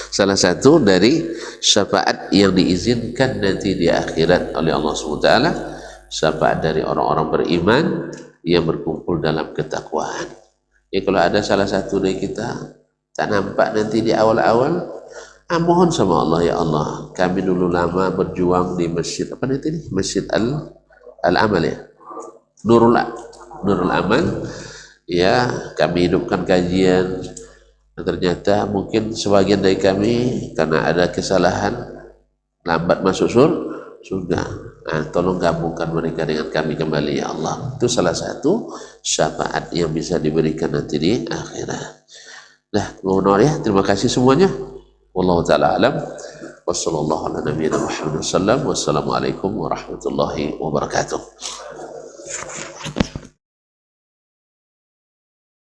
Salah satu dari syafaat yang diizinkan nanti di akhirat oleh Allah SWT, syafaat dari orang-orang beriman yang berkumpul dalam ketakwaan. Kalau ada salah satu dari kita tak nampak nanti di awal-awal, mohon sama Allah, ya Allah, kami dulu lama berjuang di masjid apa nanti ini, Masjid Al-Amal ya, Nurul Amal ya, kami hidupkan kajian. Ternyata mungkin sebagian dari kami karena ada kesalahan lambat masuk surga. Tolong gabungkan mereka dengan kami kembali ya Allah. Itu salah satu syafaat yang bisa diberikan nanti di akhirat. Nah, ngono ya, terima kasih semuanya. Wallahu taala alam. Wassallallahu ala nabiyina Muhammad sallallahu. Wassalamualaikum warahmatullahi wabarakatuh.